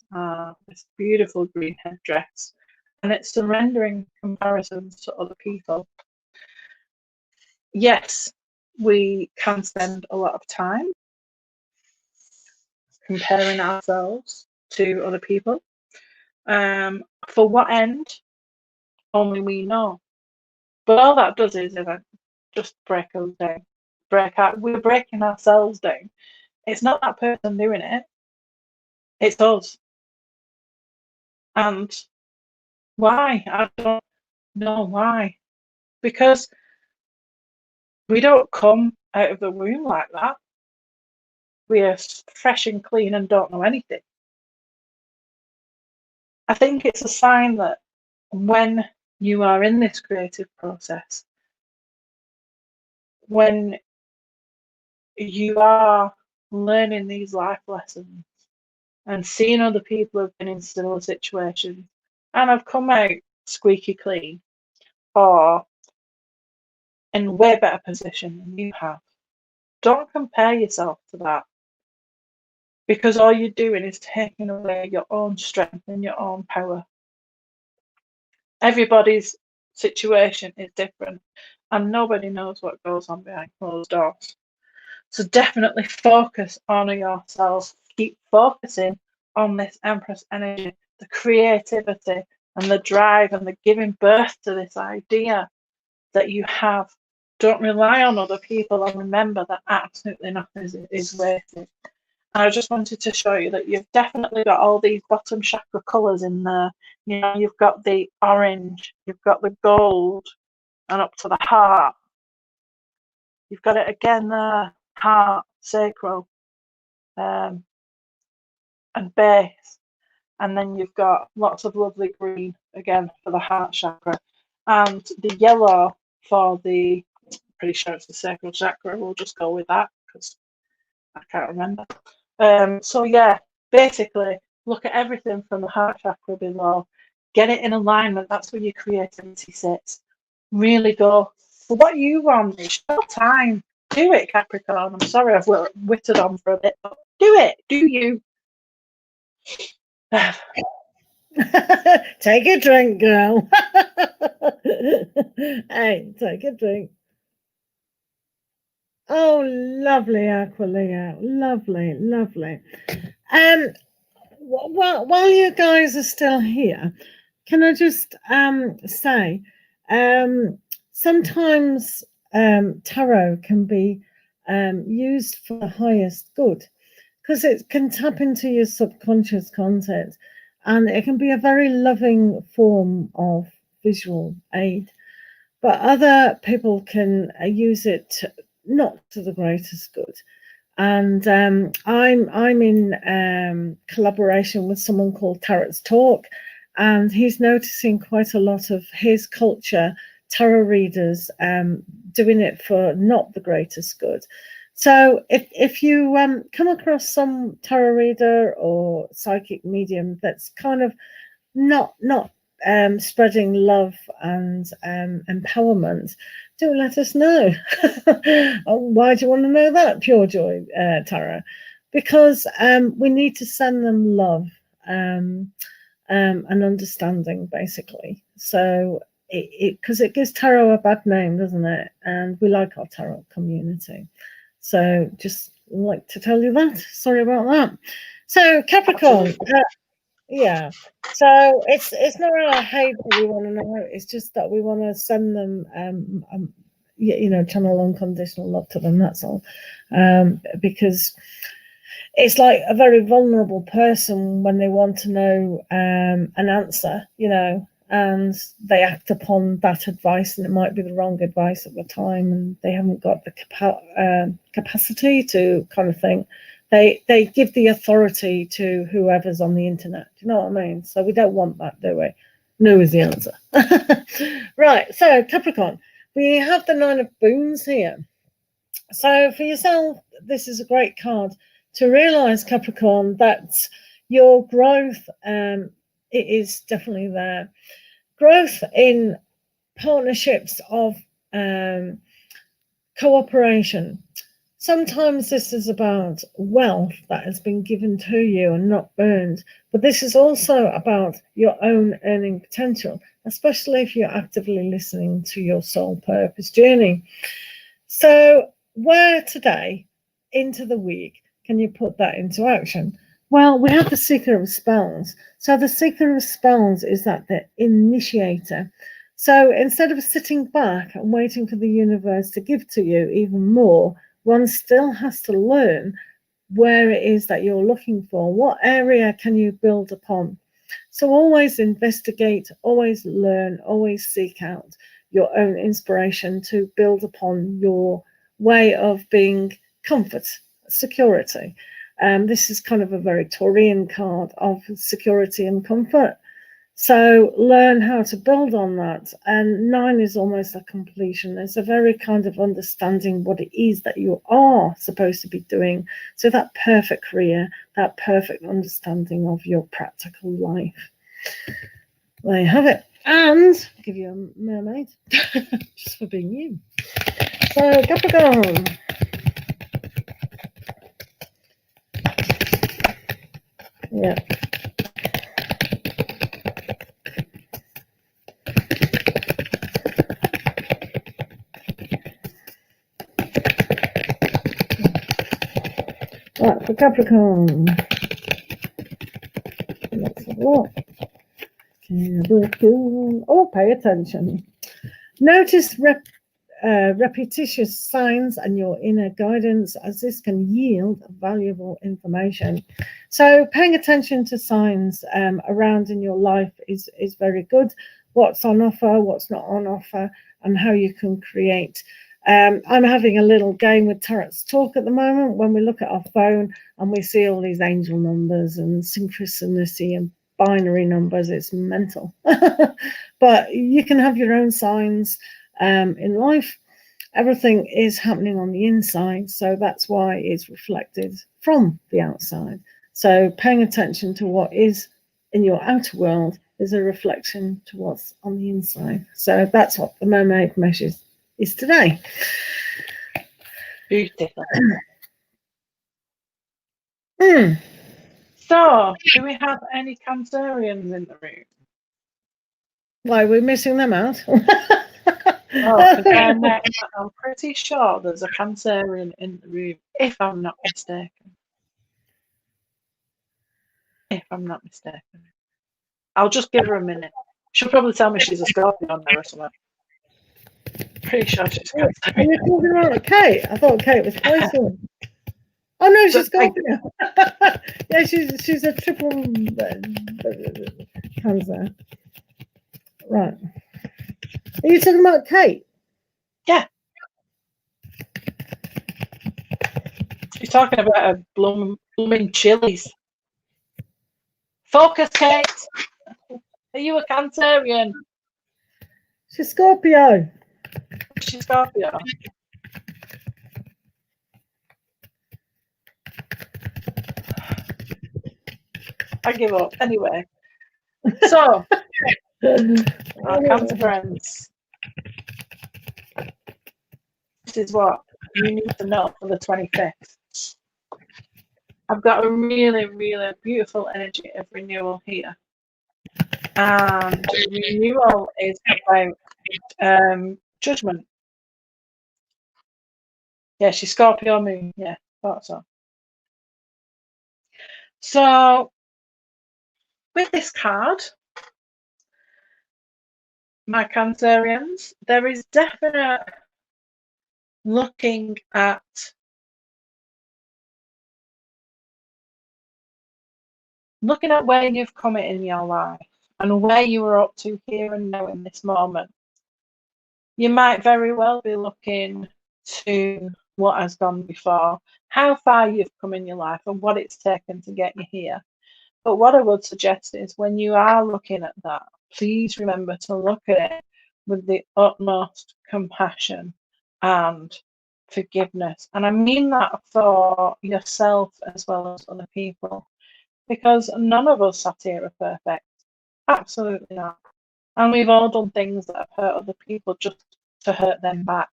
this beautiful green headdress, and it's surrendering comparisons to other people. Yes, we can spend a lot of time comparing ourselves to other people. For what end? Only we know. But all that does is just break us down. We're breaking ourselves down. It's not that person doing it. It's us. And why? I don't know why. Because we don't come out of the womb like that. We are fresh and clean and don't know anything. I think it's a sign that when you are in this creative process, when you are learning these life lessons and seeing other people who've been in similar situations and have come out squeaky clean or in way better position than you have, don't compare yourself to that, because all you're doing is taking away your own strength and your own power. Everybody's situation is different and nobody knows what goes on behind closed doors. So definitely focus on yourself. Keep focusing on this Empress energy, the creativity and the drive and the giving birth to this idea that you have. Don't rely on other people, and remember that absolutely nothing is wasted. And I just wanted to show you that you've definitely got all these bottom chakra colours in there. You know, you've got the orange, you've got the gold, and up to the heart. You've got it again there, heart, sacral, and base. And then you've got lots of lovely green, again, for the heart chakra. And the yellow for the, pretty sure it's the sacral chakra, we'll just go with that, because I can't remember. So yeah, basically, look at everything from the heart chakra below. Get it in alignment. That's where your creativity sits. Really go for what you want. It's your time. Do it, Capricorn. I'm sorry I've whittled on for a bit, but do it. Do you? Take a drink, girl. Hey, take a drink. Oh, lovely, Aqualia. Lovely, lovely. While you guys are still here, can I just say, sometimes tarot can be used for the highest good, because it can tap into your subconscious content, and it can be a very loving form of visual aid. But other people can use it not to the greatest good. And I'm in collaboration with someone called Tarot's Talk, and he's noticing quite a lot of his culture tarot readers doing it for not the greatest good. So if you come across some tarot reader or psychic medium that's kind of not spreading love and empowerment, do let us know. Why do you want to know that, Pure Joy Tarot? Because we need to send them love and understanding, basically. So because it gives tarot a bad name, doesn't it? And we like our tarot community. So just like to tell you that. Sorry about that. So Capricorn, yeah. So it's not really hate that we want to know. It's just that we want to send them, channel unconditional love to them. That's all, because it's like a very vulnerable person when they want to know an answer, and they act upon that advice, and it might be the wrong advice at the time, and they haven't got the capacity to kind of think. They give the authority to whoever's on the internet. Do you know what I mean? So we don't want that, do we? No is the answer. Right, so Capricorn, we have the Nine of Spoons here. So for yourself, this is a great card to realize, Capricorn, that your growth, it is definitely there. Growth in partnerships of cooperation. Sometimes this is about wealth that has been given to you and not earned, but this is also about your own earning potential, especially if you're actively listening to your soul purpose journey. So where today, into the week, can you put that into action? Well, we have the Seeker of Spells. So the Seeker of Spells is that the initiator. So instead of sitting back and waiting for the universe to give to you even more, one still has to learn where it is that you're looking for. What area can you build upon? So always investigate, always learn, always seek out your own inspiration to build upon your way of being comfort, security. This is kind of a very Taurian card of security and comfort. So learn how to build on that. And 9 is almost a completion. There's a very kind of understanding what it is that you are supposed to be doing. So that perfect career, that perfect understanding of your practical life. There you have it. And I'll give you a mermaid just for being you. So Capricorn. Yeah. Right, for Capricorn. Let's have a look. Capricorn. Oh, pay attention. Notice repetitious signs and your inner guidance, as this can yield valuable information. So paying attention to signs around in your life is very good. What's on offer, what's not on offer, and how you can create. I'm having a little game with Tarot's Talk at the moment when we look at our phone and we see all these angel numbers and synchronicity and binary numbers. It's mental. But you can have your own signs in life. Everything is happening on the inside, so that's why it's reflected from the outside. So paying attention to what is in your outer world is a reflection to what's on the inside. So that's what the mermaid message is today. Beautiful. So, do we have any Cancerians in the room? Why are we missing them out? Oh, I'm pretty sure there's a Cancerian in the room, if I'm not mistaken. I'll just give her a minute. She'll probably tell me she's a Scorpio on there or something. Pretty sure she's a Cancerian. Are you talking about Kate? I thought Kate was closer. Oh no, she's Scorpio. Yeah, she's a triple Cancer. Right. Are you talking about Kate? Yeah. She's talking about a blooming chilies. Focus, Kate. Are you a Cancerian? She's Scorpio. She's Scorpio. I give up. Anyway. So, our Cancer friends. This is what you need to know for the 25th. I've got a really, really beautiful energy of renewal here. And renewal is about judgment. Yeah, she's Scorpio moon. Yeah, thought so. So with this card, my Cancerians, there is definite looking at where you've come in your life and where you are up to here and now in this moment. You might very well be looking to what has gone before, how far you've come in your life and what it's taken to get you here. But what I would suggest is when you are looking at that, please remember to look at it with the utmost compassion and forgiveness. And I mean that for yourself as well as other people, because none of us sat here are perfect. Absolutely not. And we've all done things that have hurt other people just to hurt them back.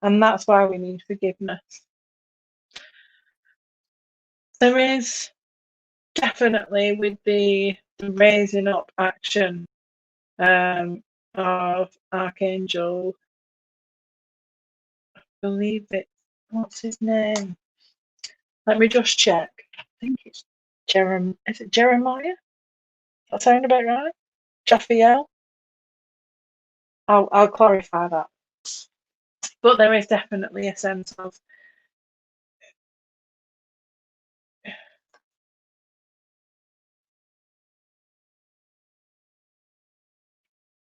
And that's why we need forgiveness. There is definitely with the raising up action of Archangel, I believe it, what's his name? Let me just check. I think it's is it Jeremiah? Does that sound about right? Jaffiel? I'll clarify that. But there is definitely a sense of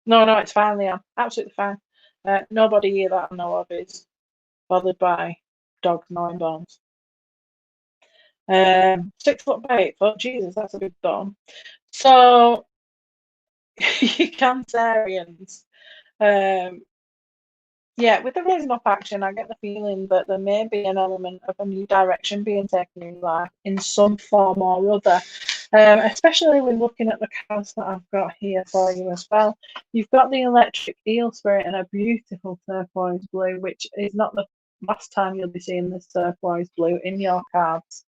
no, it's fine, Leon. Absolutely fine. Nobody here that I know of is bothered by dogs gnawing bones. 6 foot by 8 foot, Jesus, that's a big bone. So, you Cancerians, yeah, with the raising up action, I get the feeling that there may be an element of a new direction being taken in life in some form or other. Especially when looking at the cards that I've got here for you as well. You've got the electric eel spirit in a beautiful turquoise blue, which is not the last time you'll be seeing this turquoise blue in your cards.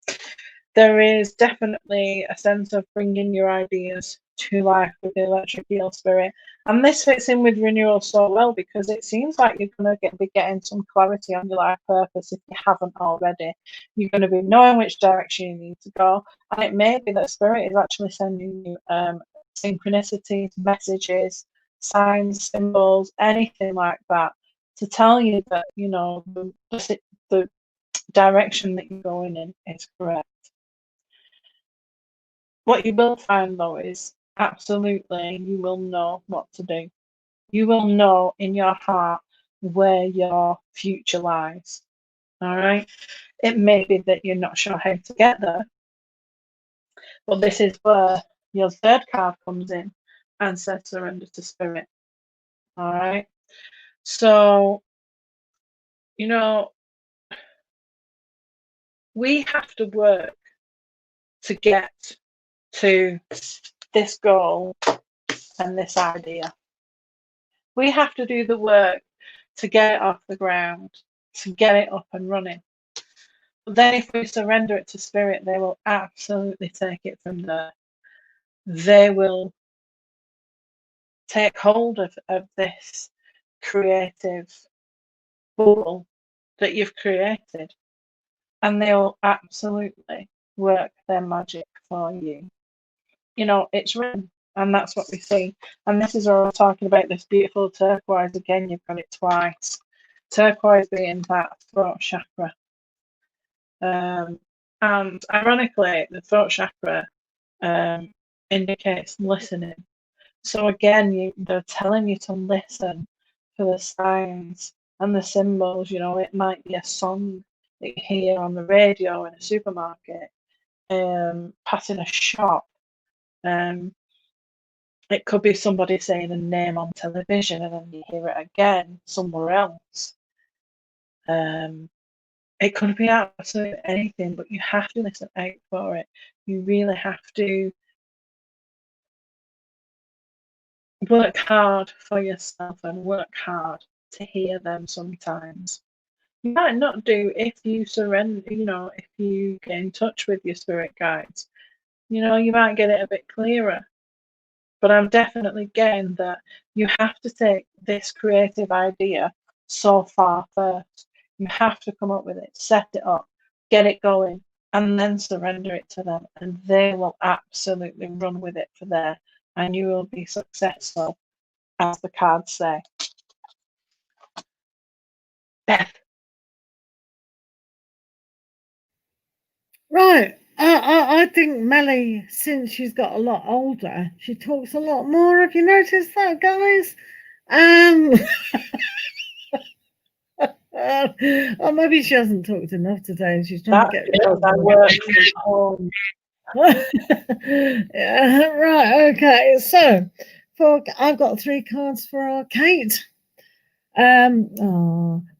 There is definitely a sense of bringing your ideas to life with the electric eel spirit. And this fits in with renewal so well because it seems like you're going to be getting some clarity on your life purpose if you haven't already. You're going to be knowing which direction you need to go. And it may be that spirit is actually sending you synchronicities, messages, signs, symbols, anything like that to tell you that, you know, the direction that you're going in is correct. What you will find though is absolutely you will know what to do. You will know in your heart where your future lies. All right. It may be that you're not sure how to get there, but this is where your third card comes in and says surrender to spirit. All right. So, you know, we have to work to get to this goal and this idea. We have to do the work to get it off the ground, to get it up and running. But then if we surrender it to spirit, they will absolutely take it from there. They will take hold of this creative bubble that you've created and they'll absolutely work their magic for you. You know, it's written and that's what we see. And this is where we're talking about this beautiful turquoise. Again, you've got it twice. Turquoise being that throat chakra. And ironically, the throat chakra indicates listening. So again, they're telling you to listen for the signs and the symbols. You know, it might be a song that you hear on the radio in a supermarket, passing a shop. It could be somebody saying a name on television and then you hear it again somewhere else. It could be absolutely anything, but you have to listen out for it. You really have to work hard for yourself and work hard to hear them sometimes. You might not do if you surrender, you know, if you get in touch with your spirit guides. You know, you might get it a bit clearer. But I'm definitely getting that you have to take this creative idea so far first. You have to come up with it, set it up, get it going, and then surrender it to them, and they will absolutely run with it for there, and you will be successful, as the cards say. Beth. Right. I think Melly, since she's got a lot older, she talks a lot more. Have you noticed that, guys? Or maybe she hasn't talked enough today and she's trying to get because I work from home. Yeah, right, okay. So I've got 3 cards for our Kate.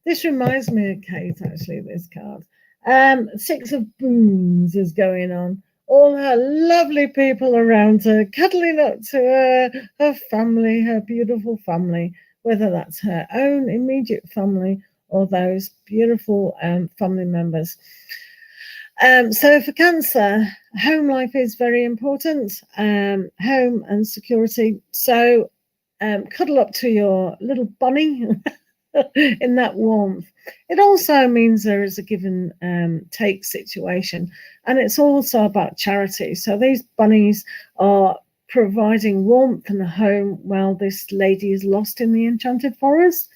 This reminds me of Kate, actually, this card. 6 of Booms is going on. All her lovely people around her, cuddling up to her family, her beautiful family, whether that's her own immediate family or those beautiful family members. So for Cancer, home life is very important, home and security. So cuddle up to your little bunny in that warmth. It also means there is a give and take situation, and it's also about charity. So these bunnies are providing warmth and a home while this lady is lost in the enchanted forest.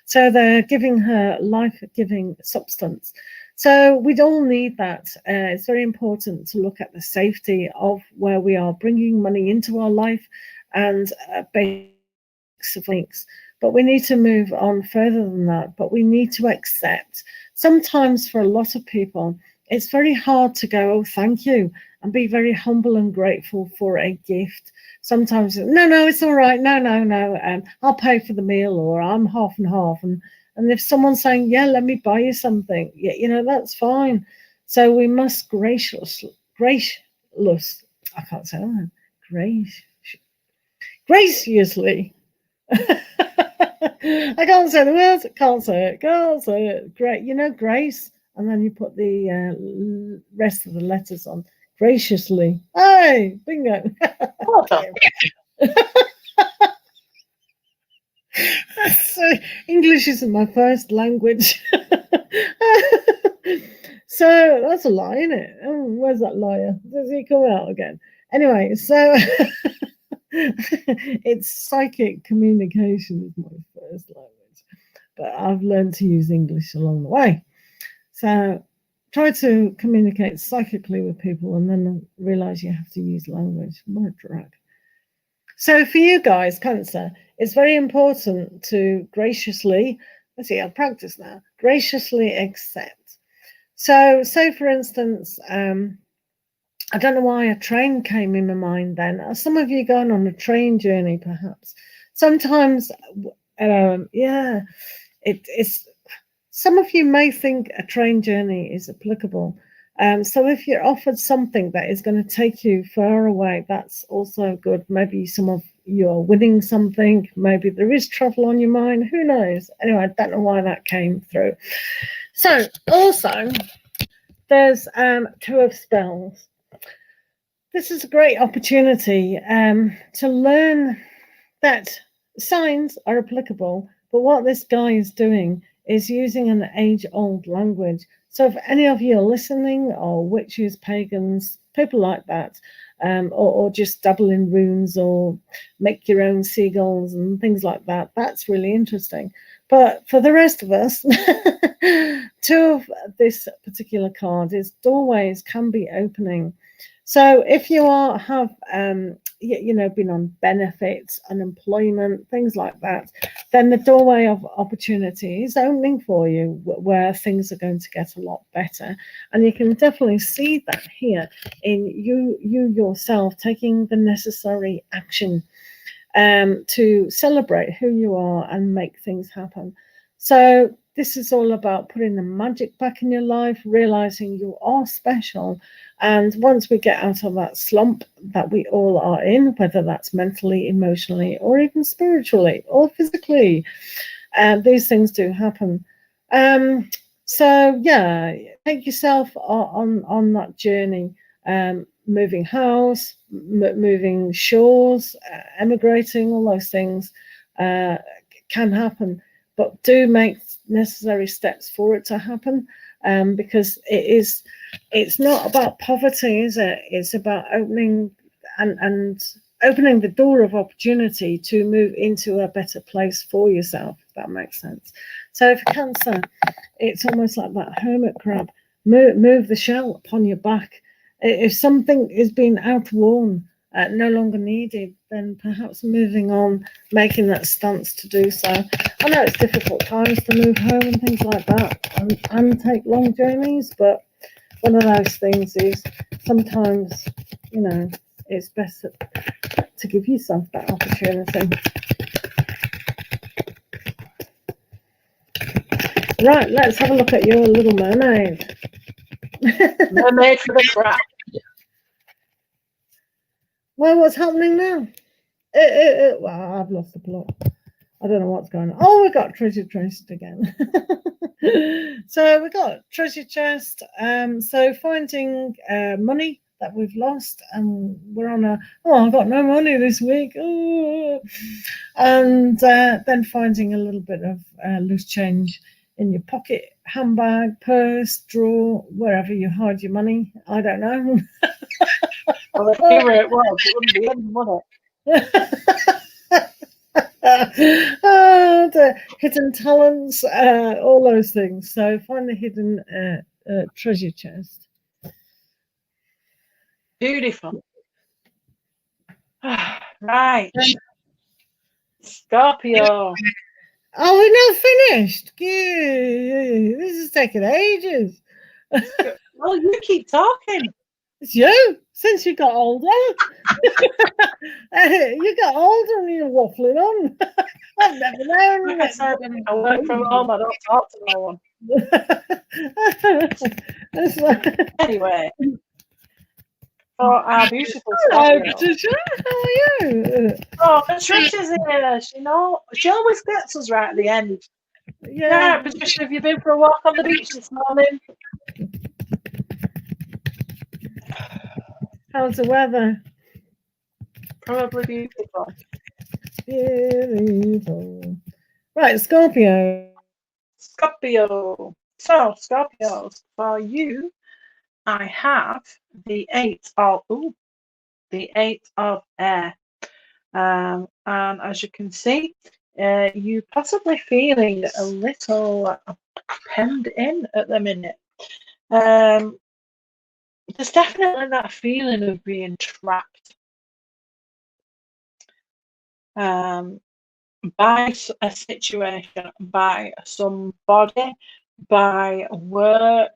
So they're giving her life-giving substance. So we'd all need that. It's very important to look at the safety of where we are bringing money into our life and basics of links. But we need to move on further than that. But we need to accept. Sometimes for a lot of people, it's very hard to go, oh, thank you, and be very humble and grateful for a gift. Sometimes, no, it's all right. No, I'll pay for the meal, or I'm half and half. And if someone's saying, yeah, let me buy you something, yeah, that's fine. So we must graciously, I can't say that, graciously. I can't say the words, can't say it. Great, grace, and then you put the rest of the letters on. Graciously. Hey, bingo. So English isn't my first language. So that's a lie, isn't it? Oh, where's that liar? Does he come out again? Anyway, so it's psychic communication is my first language, but I've learned to use English along the way. So try to communicate psychically with people and then realize you have to use language. What a drag. So for you guys, Cancer, it's very important to graciously, let's see, I'll practice now, graciously accept. So say, for instance, I don't know why a train came in my mind then. Are some of you going on a train journey, perhaps? Sometimes, it's some of you may think a train journey is applicable. So if you're offered something that is going to take you far away, that's also good. Maybe some of you are winning something. Maybe there is travel on your mind. Who knows? Anyway, I don't know why that came through. So also, there's 2 of Spells. This is a great opportunity to learn that signs are applicable, but what this guy is doing is using an age-old language. So if any of you are listening, or witches, pagans, people like that, or just dabble in runes or make your own seagulls and things like that, that's really interesting. But for the rest of us, 2 of this particular card is doorways can be opening. So if you have been on benefits, unemployment, things like that, then the doorway of opportunity is opening for you, where things are going to get a lot better. And you can definitely see that here in you yourself taking the necessary action to celebrate who you are and make things happen. So this is all about putting the magic back in your life, realizing you are special. And once we get out of that slump that we all are in, whether that's mentally, emotionally, or even spiritually or physically, these things do happen. So yeah, take yourself on that journey. Moving house, moving shores, emigrating, all those things can happen. But do make necessary steps for it to happen, because it's not about poverty, is it? It's about opening and opening the door of opportunity to move into a better place for yourself, if that makes sense. So for Cancer, it's almost like that hermit crab. Move the shell upon your back. If something is being outworn, no longer needed, then perhaps moving on, making that stance to do so. I know it's difficult times to move home and things like that, and take long journeys, but one of those things is sometimes, you know, it's best to give yourself that opportunity. Right, let's have a look at your Little Mermaid. Mermaid for the crap. Well, what's happening now? Well, I've lost the plot. I don't know what's going on. Oh, we got treasure chest again. So we got treasure chest. So finding money that we've lost, and we're on a, oh, I've got no money this week. Oh. And then finding a little bit of loose change in your pocket, handbag, purse, drawer, wherever you hide your money. I don't know. Well, if you were it was, it wouldn't be in, would it? The hidden talents, all those things. So find the hidden treasure chest. Beautiful. Right. Scorpio. Oh, we're not finished. This is taking ages. Well, you keep talking. It's you, since you got older. You got older and you're waffling on. I've never known. Like I said, I work from home, I don't talk to no one. Anyway, for our beautiful Hello, Scorpio. Patricia. How are you? Oh, Patricia's here. She always gets us right at the end. Yeah, Patricia, have you been for a walk on the beach this morning? How's the weather? Probably beautiful. Beautiful. Right, Scorpio. Scorpio. So, Scorpios, for you, I have the eight of air. And as you can see, you possibly feeling a little penned in at the minute. There's definitely that feeling of being trapped by a situation, by somebody, by work.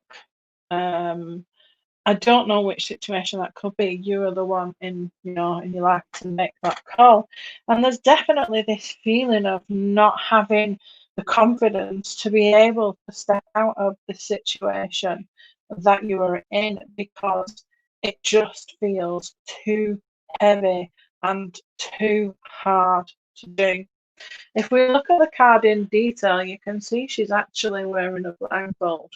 I don't know which situation that could be. You are the one in your life to make that call. And there's definitely this feeling of not having the confidence to be able to step out of the situation that you are in, because it just feels too heavy and too hard to do. If we look at the card in detail, you can see she's actually wearing a blindfold.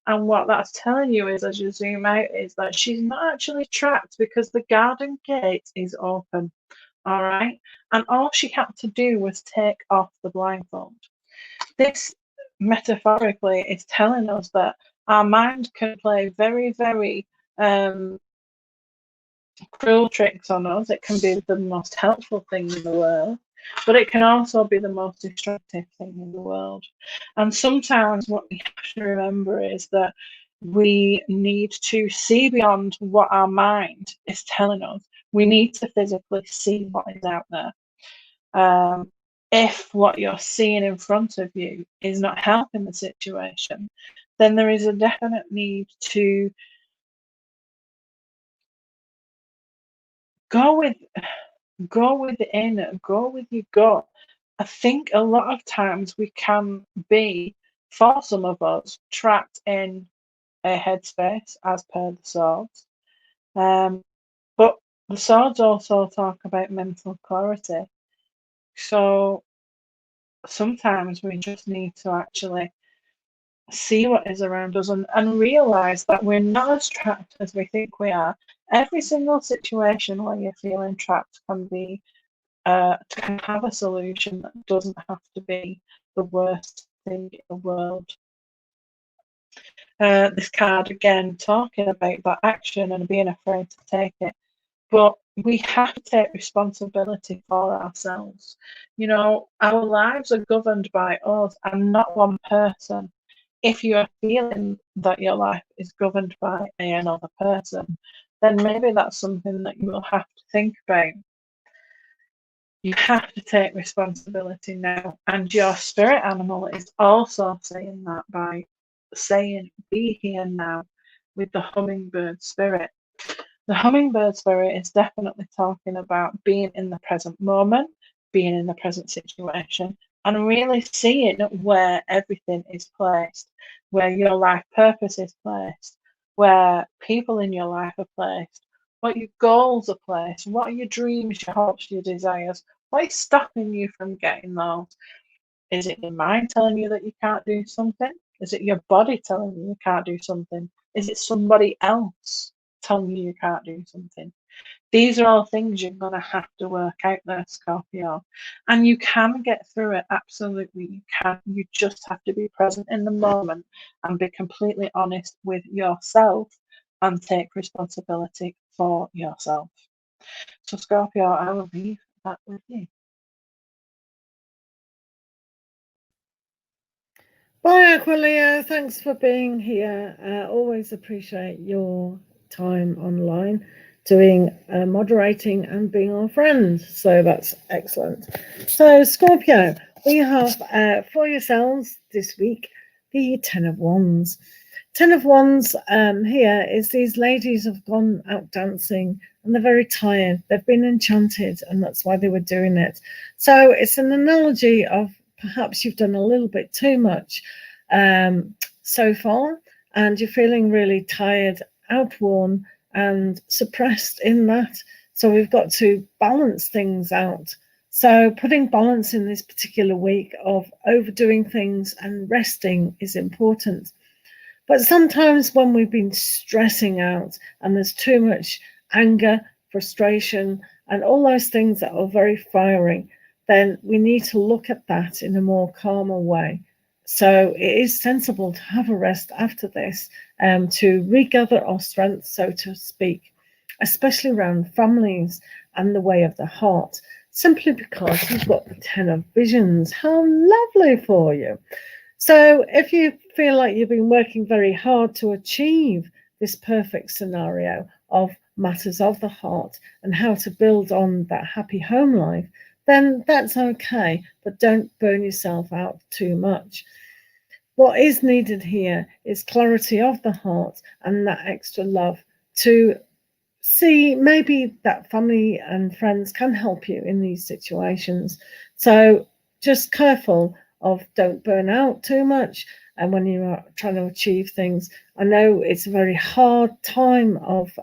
And what that's telling you is, as you zoom out, is that she's not actually trapped because the garden gate is open. All right. And all she had to do was take off the blindfold. This metaphorically is telling us that our mind can play very, very cruel tricks on us. It can be the most helpful thing in the world, but it can also be the most destructive thing in the world. And sometimes what we have to remember is that we need to see beyond what our mind is telling us. We need to physically see what is out there. If what you're seeing in front of you is not helping the situation, then there is a definite need to go within, go with your gut. I think a lot of times we can be, for some of us, trapped in a headspace, as per the swords. But the swords also talk about mental clarity. So sometimes we just need to actually see what is around us and realize that we're not as trapped as we think we are. Every single situation where you're feeling trapped can have a solution that doesn't have to be the worst everything in the world. This card again talking about that action and being afraid to take it. But we have to take responsibility for ourselves. You know, our lives are governed by us and not one person. If you are feeling that your life is governed by another person, then maybe that's something that you will have to think about. You have to take responsibility now. And your spirit animal is also saying that by saying, be here now, with the hummingbird spirit. The hummingbird spirit is definitely talking about being in the present moment, being in the present situation, and really seeing where everything is placed, where your life purpose is placed, where people in your life are placed, what your goals are placed, what are your dreams, your hopes, your desires, what is stopping you from getting those? Is it your mind telling you that you can't do something? Is it your body telling you you can't do something? Is it somebody else telling you you can't do something? These are all things you're going to have to work out there, Scorpio. And you can get through it, absolutely. You can. You just have to be present in the moment and be completely honest with yourself and take responsibility for yourself. So, Scorpio, I will leave that with you. Bye, Aquilea. Thanks for being here. Always appreciate your time online, doing moderating and being our friend. So that's excellent. So, Scorpio, we have for yourselves this week the Ten of Wands. Ten of Wands here is these ladies have gone out dancing and they're very tired. They've been enchanted, and that's why they were doing it. So it's an analogy of perhaps you've done a little bit too much so far, and you're feeling really tired, outworn, and suppressed in that. So we've got to balance things out. So putting balance in this particular week of overdoing things and resting is important. But sometimes when we've been stressing out and there's too much anger, frustration, and all those things that are very firing, then we need to look at that in a more calmer way. So it is sensible to have a rest after this, to regather our strength, so to speak, especially around families and the way of the heart, simply because you've got the Ten of Visions. How lovely for you. So if you feel like you've been working very hard to achieve this perfect scenario of matters of the heart and how to build on that happy home life, then that's okay, but don't burn yourself out too much. What is needed here is clarity of the heart and that extra love to see maybe that family and friends can help you in these situations. So just careful of don't burn out too much. And when you are trying to achieve things, I know it's a very hard time of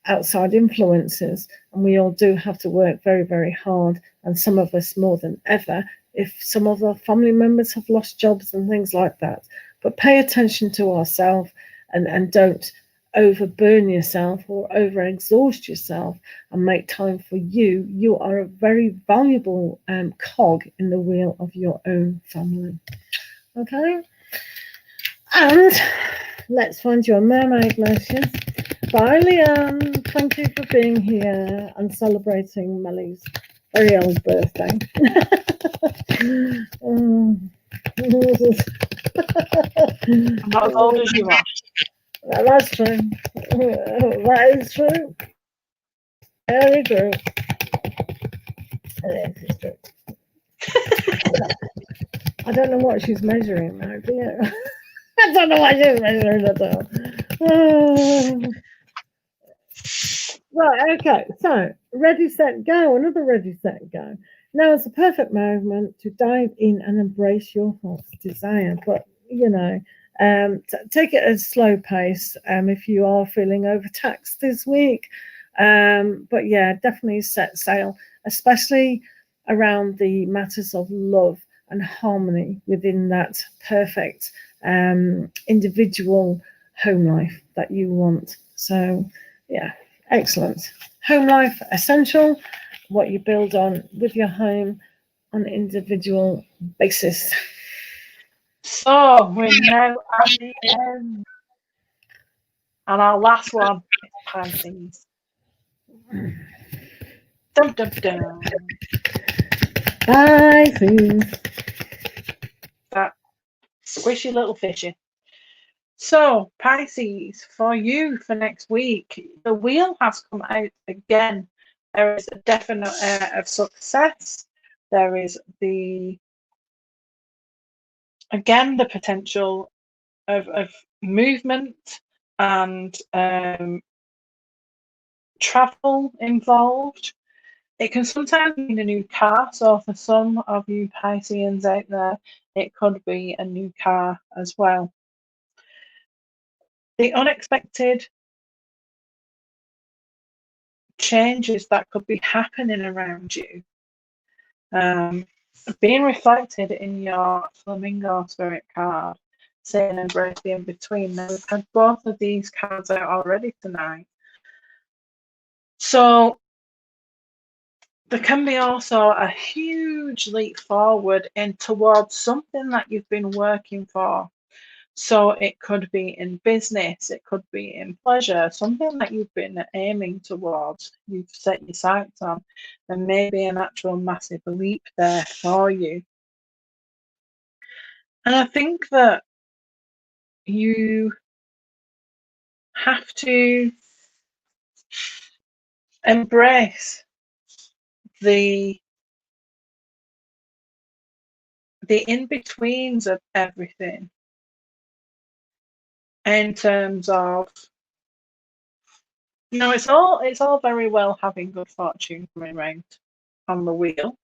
outside influences, and we all do have to work very, very hard, and some of us more than ever, if some of our family members have lost jobs and things like that. But pay attention to ourselves and don't overburn yourself or overexhaust yourself, and make time for you. You are a very valuable cog in the wheel of your own family. Okay? And let's find your mermaid messages. Bye, Leanne. Thank you for being here and celebrating Melly's very old birthday. I'm not as old as you are. That's true. That is true. Very true. It is true. I don't know what she's measuring now, do you? I don't know what she's measuring at all. Right, okay, so ready, set, go. Another ready, set, go. Now is the perfect moment to dive in and embrace your heart's desire. But, you know, take it at a slow pace if you are feeling overtaxed this week. But yeah, definitely set sail, especially around the matters of love and harmony within that perfect individual home life that you want. So, yeah. Excellent. Home life essential, what you build on with your home on an individual basis. So we're now at the end. And our last one is Pisces. Dum, dum, dum. Pisces. That squishy little fishy. So, Pisces, for you for next week, the wheel has come out again. There is a definite air of success. There is again the potential of movement and travel involved. It can sometimes mean a new car. So for some of you Pisceans out there, it could be a new car as well. The unexpected changes that could be happening around you, being reflected in your Flamingo Spirit card, saying embrace the in-between. Now we've had both of these cards out already tonight. So there can be also a huge leap forward in towards something that you've been working for. So it could be in business, it could be in pleasure, something that you've been aiming towards, you've set your sights on. There may be an actual massive leap there for you. And I think that you have to embrace the in-betweens of everything in terms of, you know, it's all very well having good fortune coming around on the wheel,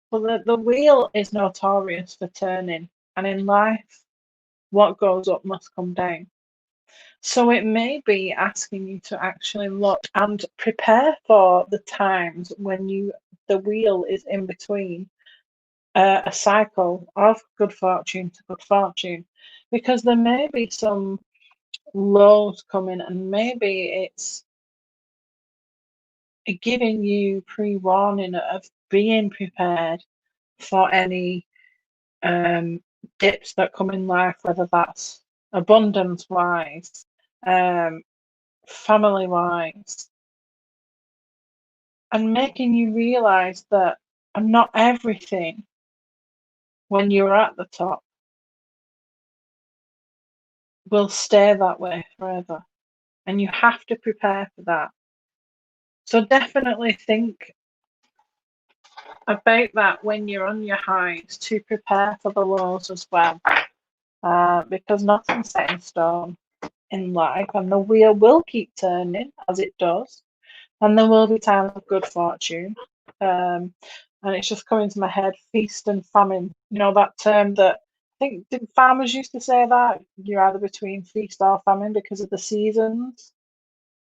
but the wheel is notorious for turning, and in life what goes up must come down. So it may be asking you to actually look and prepare for the times when the wheel is in between a cycle of good fortune to good fortune, because there may be some lows coming, and maybe it's giving you pre-warning of being prepared for any dips that come in life, whether that's abundance wise, family wise, and making you realize that not everything when you're at the top will stay that way forever, and you have to prepare for that. So definitely think about that when you're on your highs, to prepare for the lows as well, because nothing's set in stone in life, and the wheel will keep turning as it does, and there will be times of good fortune. And it's just coming to my head, feast and famine. You know, that term that I think did farmers used to say that you're either between feast or famine because of the seasons,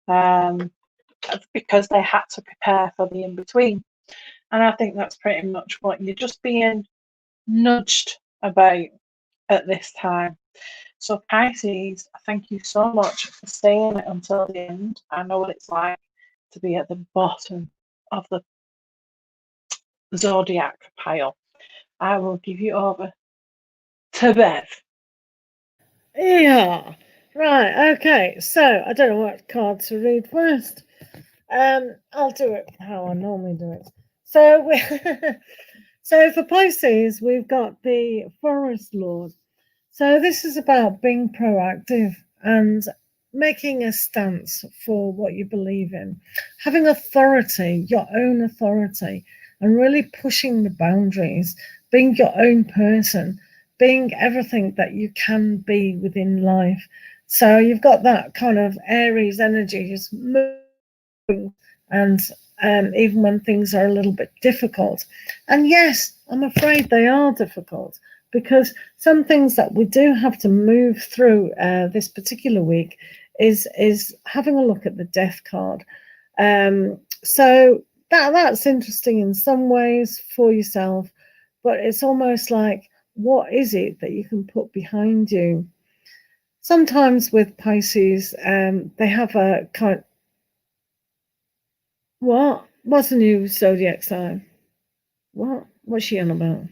because they had to prepare for the in-between. And I think that's pretty much what you're just being nudged about at this time. So Pisces, thank you so much for staying until the end. I know what it's like to be at the bottom of the zodiac pile. I will give you over to Bev. Yeah. Right. Okay. So I don't know what card to read first. I'll do it how I normally do it. So, so for Pisces, we've got the Forest Lord. So this is about being proactive and making a stance for what you believe in, having authority, your own authority, and really pushing the boundaries, being your own person, being everything that you can be within life. So you've got that kind of Aries energy, just moving, and even when things are a little bit difficult. And yes, I'm afraid they are difficult, because some things that we do have to move through this particular week is having a look at the death card. So that's interesting in some ways for yourself, but it's almost like, what is it that you can put behind you? Sometimes with Pisces, they have a kind. What's the new zodiac sign? What's she on about?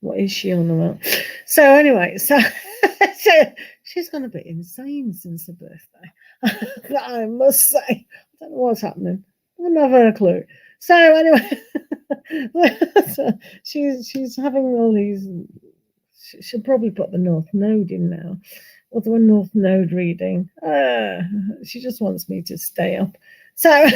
what is she on about? So anyway, so she's gone a bit insane since her birthday. I must say, I don't know what's happening. I've never a clue. So anyway, so she's having all these. She'll probably put the North Node in now, or the North Node reading. She just wants me to stay up. So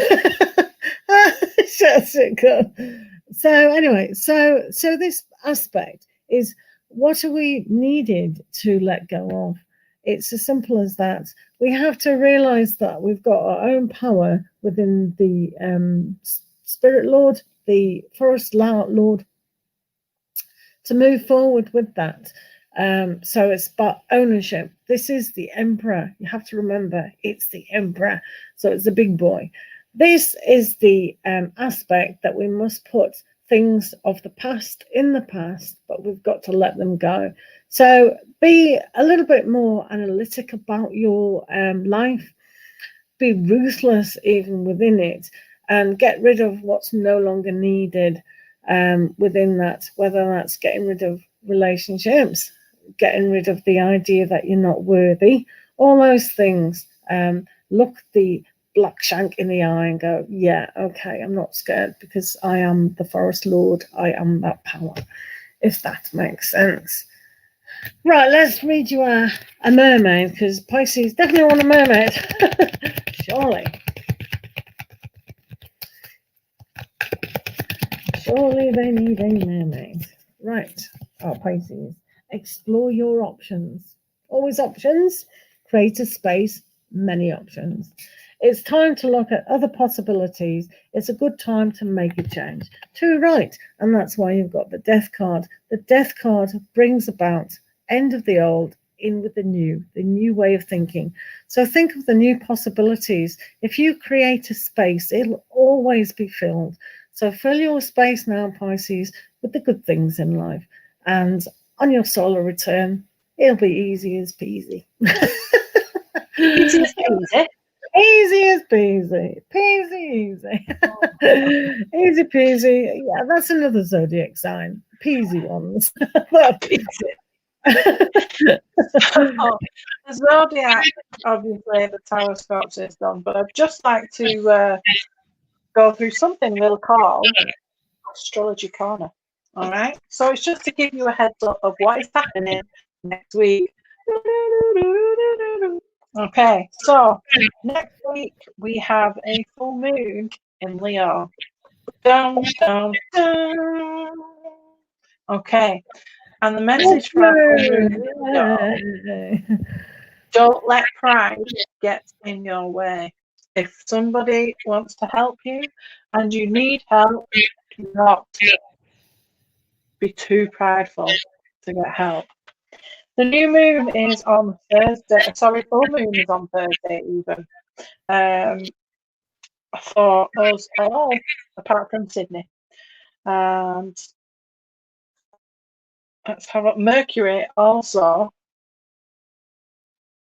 so anyway, so this aspect is, what are we needed to let go of? It's as simple as that. We have to realize that we've got our own power within the Spirit Lord, the Forest Lord, to move forward with that. So it's about ownership. This is the Emperor. You have to remember, it's the Emperor. So it's the big boy. This is the aspect that we must put things of the past in the past, but we've got to let them go. So be a little bit more analytic about your life. Be ruthless even within it, and get rid of what's no longer needed within that, whether that's getting rid of relationships, getting rid of the idea that you're not worthy, all those things. Look the black shank in the eye and go, yeah, okay, I'm not scared, because I am the Forest Lord. I am that power, if that makes sense. Right, let's read you a mermaid, because Pisces definitely want a mermaid. Surely. Surely they need a mermaid. Right, Pisces. Explore your options. Always options. Create a space. Many options. It's time to look at other possibilities. It's a good time to make a change. Too right. And that's why you've got the Death card. The Death card brings about end of the old, in with the new way of thinking. So think of the new possibilities. If you create a space, it'll always be filled. So fill your space now, Pisces, with the good things in life. And on your solar return, it'll be easy as peasy. Easy as peasy. Easy as peasy. Peasy easy. Easy peasy. Yeah, that's another zodiac sign. Peasy ones. The zodiac, obviously, the Taurus Scorpio is done, but I'd just like to go through something we'll call Astrology Corner. All right, so it's just to give you a heads up of what is happening next week. Okay, so next week we have a full moon in Leo. Dun, dun, dun. Okay, and the message for our full moon in Leo: don't let pride get in your way. If somebody wants to help you and you need help, do not be too prideful to get help. The new moon is on Thursday. Sorry, full moon is on Thursday even. For us all, apart from Sydney. And let's have a Mercury also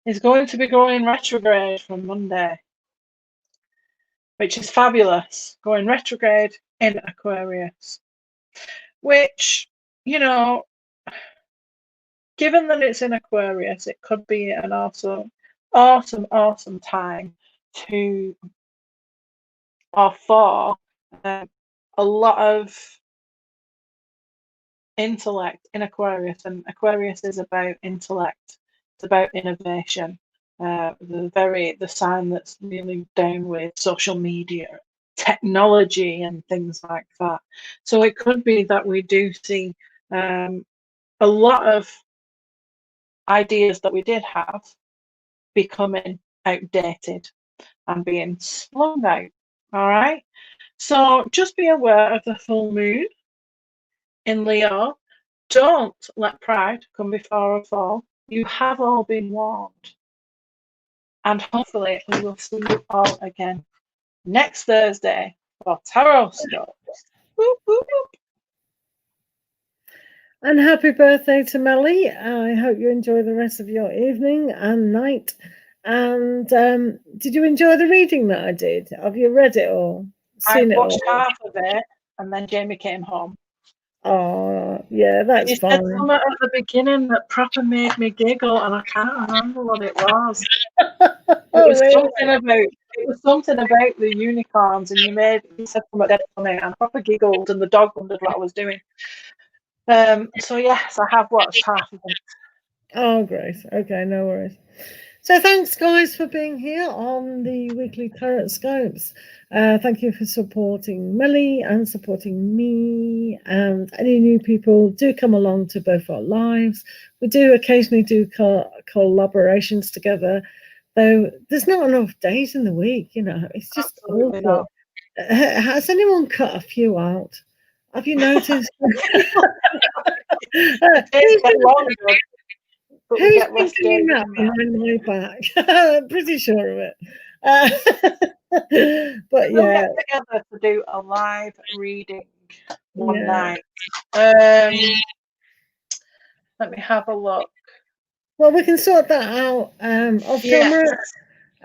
is going to be going retrograde from Monday, which is fabulous. Going retrograde in Aquarius, which, you know, given that it's in Aquarius, it could be an awesome time to, or for a lot of intellect in Aquarius. And Aquarius is about intellect. It's about innovation. The sign that's really down with social media, technology, and things like that. So it could be that we do see a lot of ideas that we did have becoming outdated and being slung out. All right. So just be aware of the full moon in Leo. Don't let pride come before a fall. You have all been warned. And hopefully we will see you all again next Thursday for Tarot Scopes. Whoop, whoop, whoop. And happy birthday to Melly. I hope you enjoy the rest of your evening and night. And did you enjoy the reading that I did? Have you read it all? I watched half of it, and then Jamie came home. Oh, yeah, that's You fine. said something at the beginning that proper made me giggle, and I can't remember what it was. Oh, It really? was something about the unicorns, and you said something dead funny, and I proper giggled, and the dog wondered what I was doing. So yes, I have watched half of it. Oh, great. Okay, no worries. So thanks, guys, for being here on the weekly Tarot Scopes. Thank you for supporting Millie and supporting me. And any new people, do come along to both our lives. We do occasionally do collaborations together, though there's not enough days in the week, it's just Absolutely awful. Has anyone cut a few out? Have you noticed? Days get longer, but we Who's get been less doing days. that behind my back? I'm pretty sure of it. But We'll yeah, get together to do a live reading one yeah. night. Let me have a look. Well, we can sort that out off camera,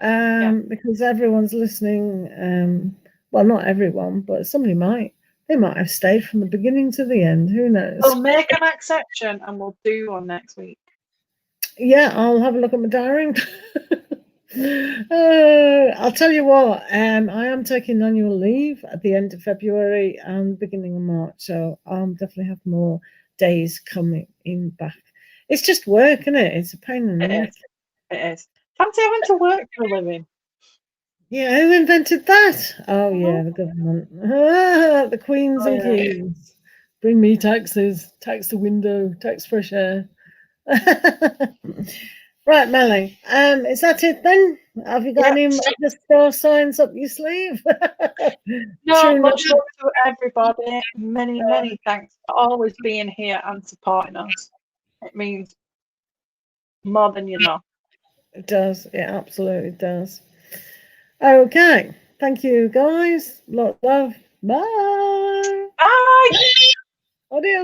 Yes. because everyone's listening. Well, not everyone, but somebody might. They might have stayed from the beginning to the end. Who knows? We'll make an exception and we'll do one next week. Yeah, I'll have a look at my diary. I'll tell you what, I am taking annual leave at the end of February and beginning of March, so I'll definitely have more days coming in back. It's just work, isn't it? It's a pain in the neck. It is. Fancy having to work for a living. Yeah, who invented that? Oh, yeah, the government. The Queens and Kings. Bring me taxes, tax the window, tax fresh air. Right, Melly. Is that it then? Have you got any other star signs up your sleeve? No, much love to everybody. Many thanks for always being here and supporting us. It means more than you know. It does. It absolutely does. Okay. Thank you, guys. Lots of love. Bye. Bye. Adios.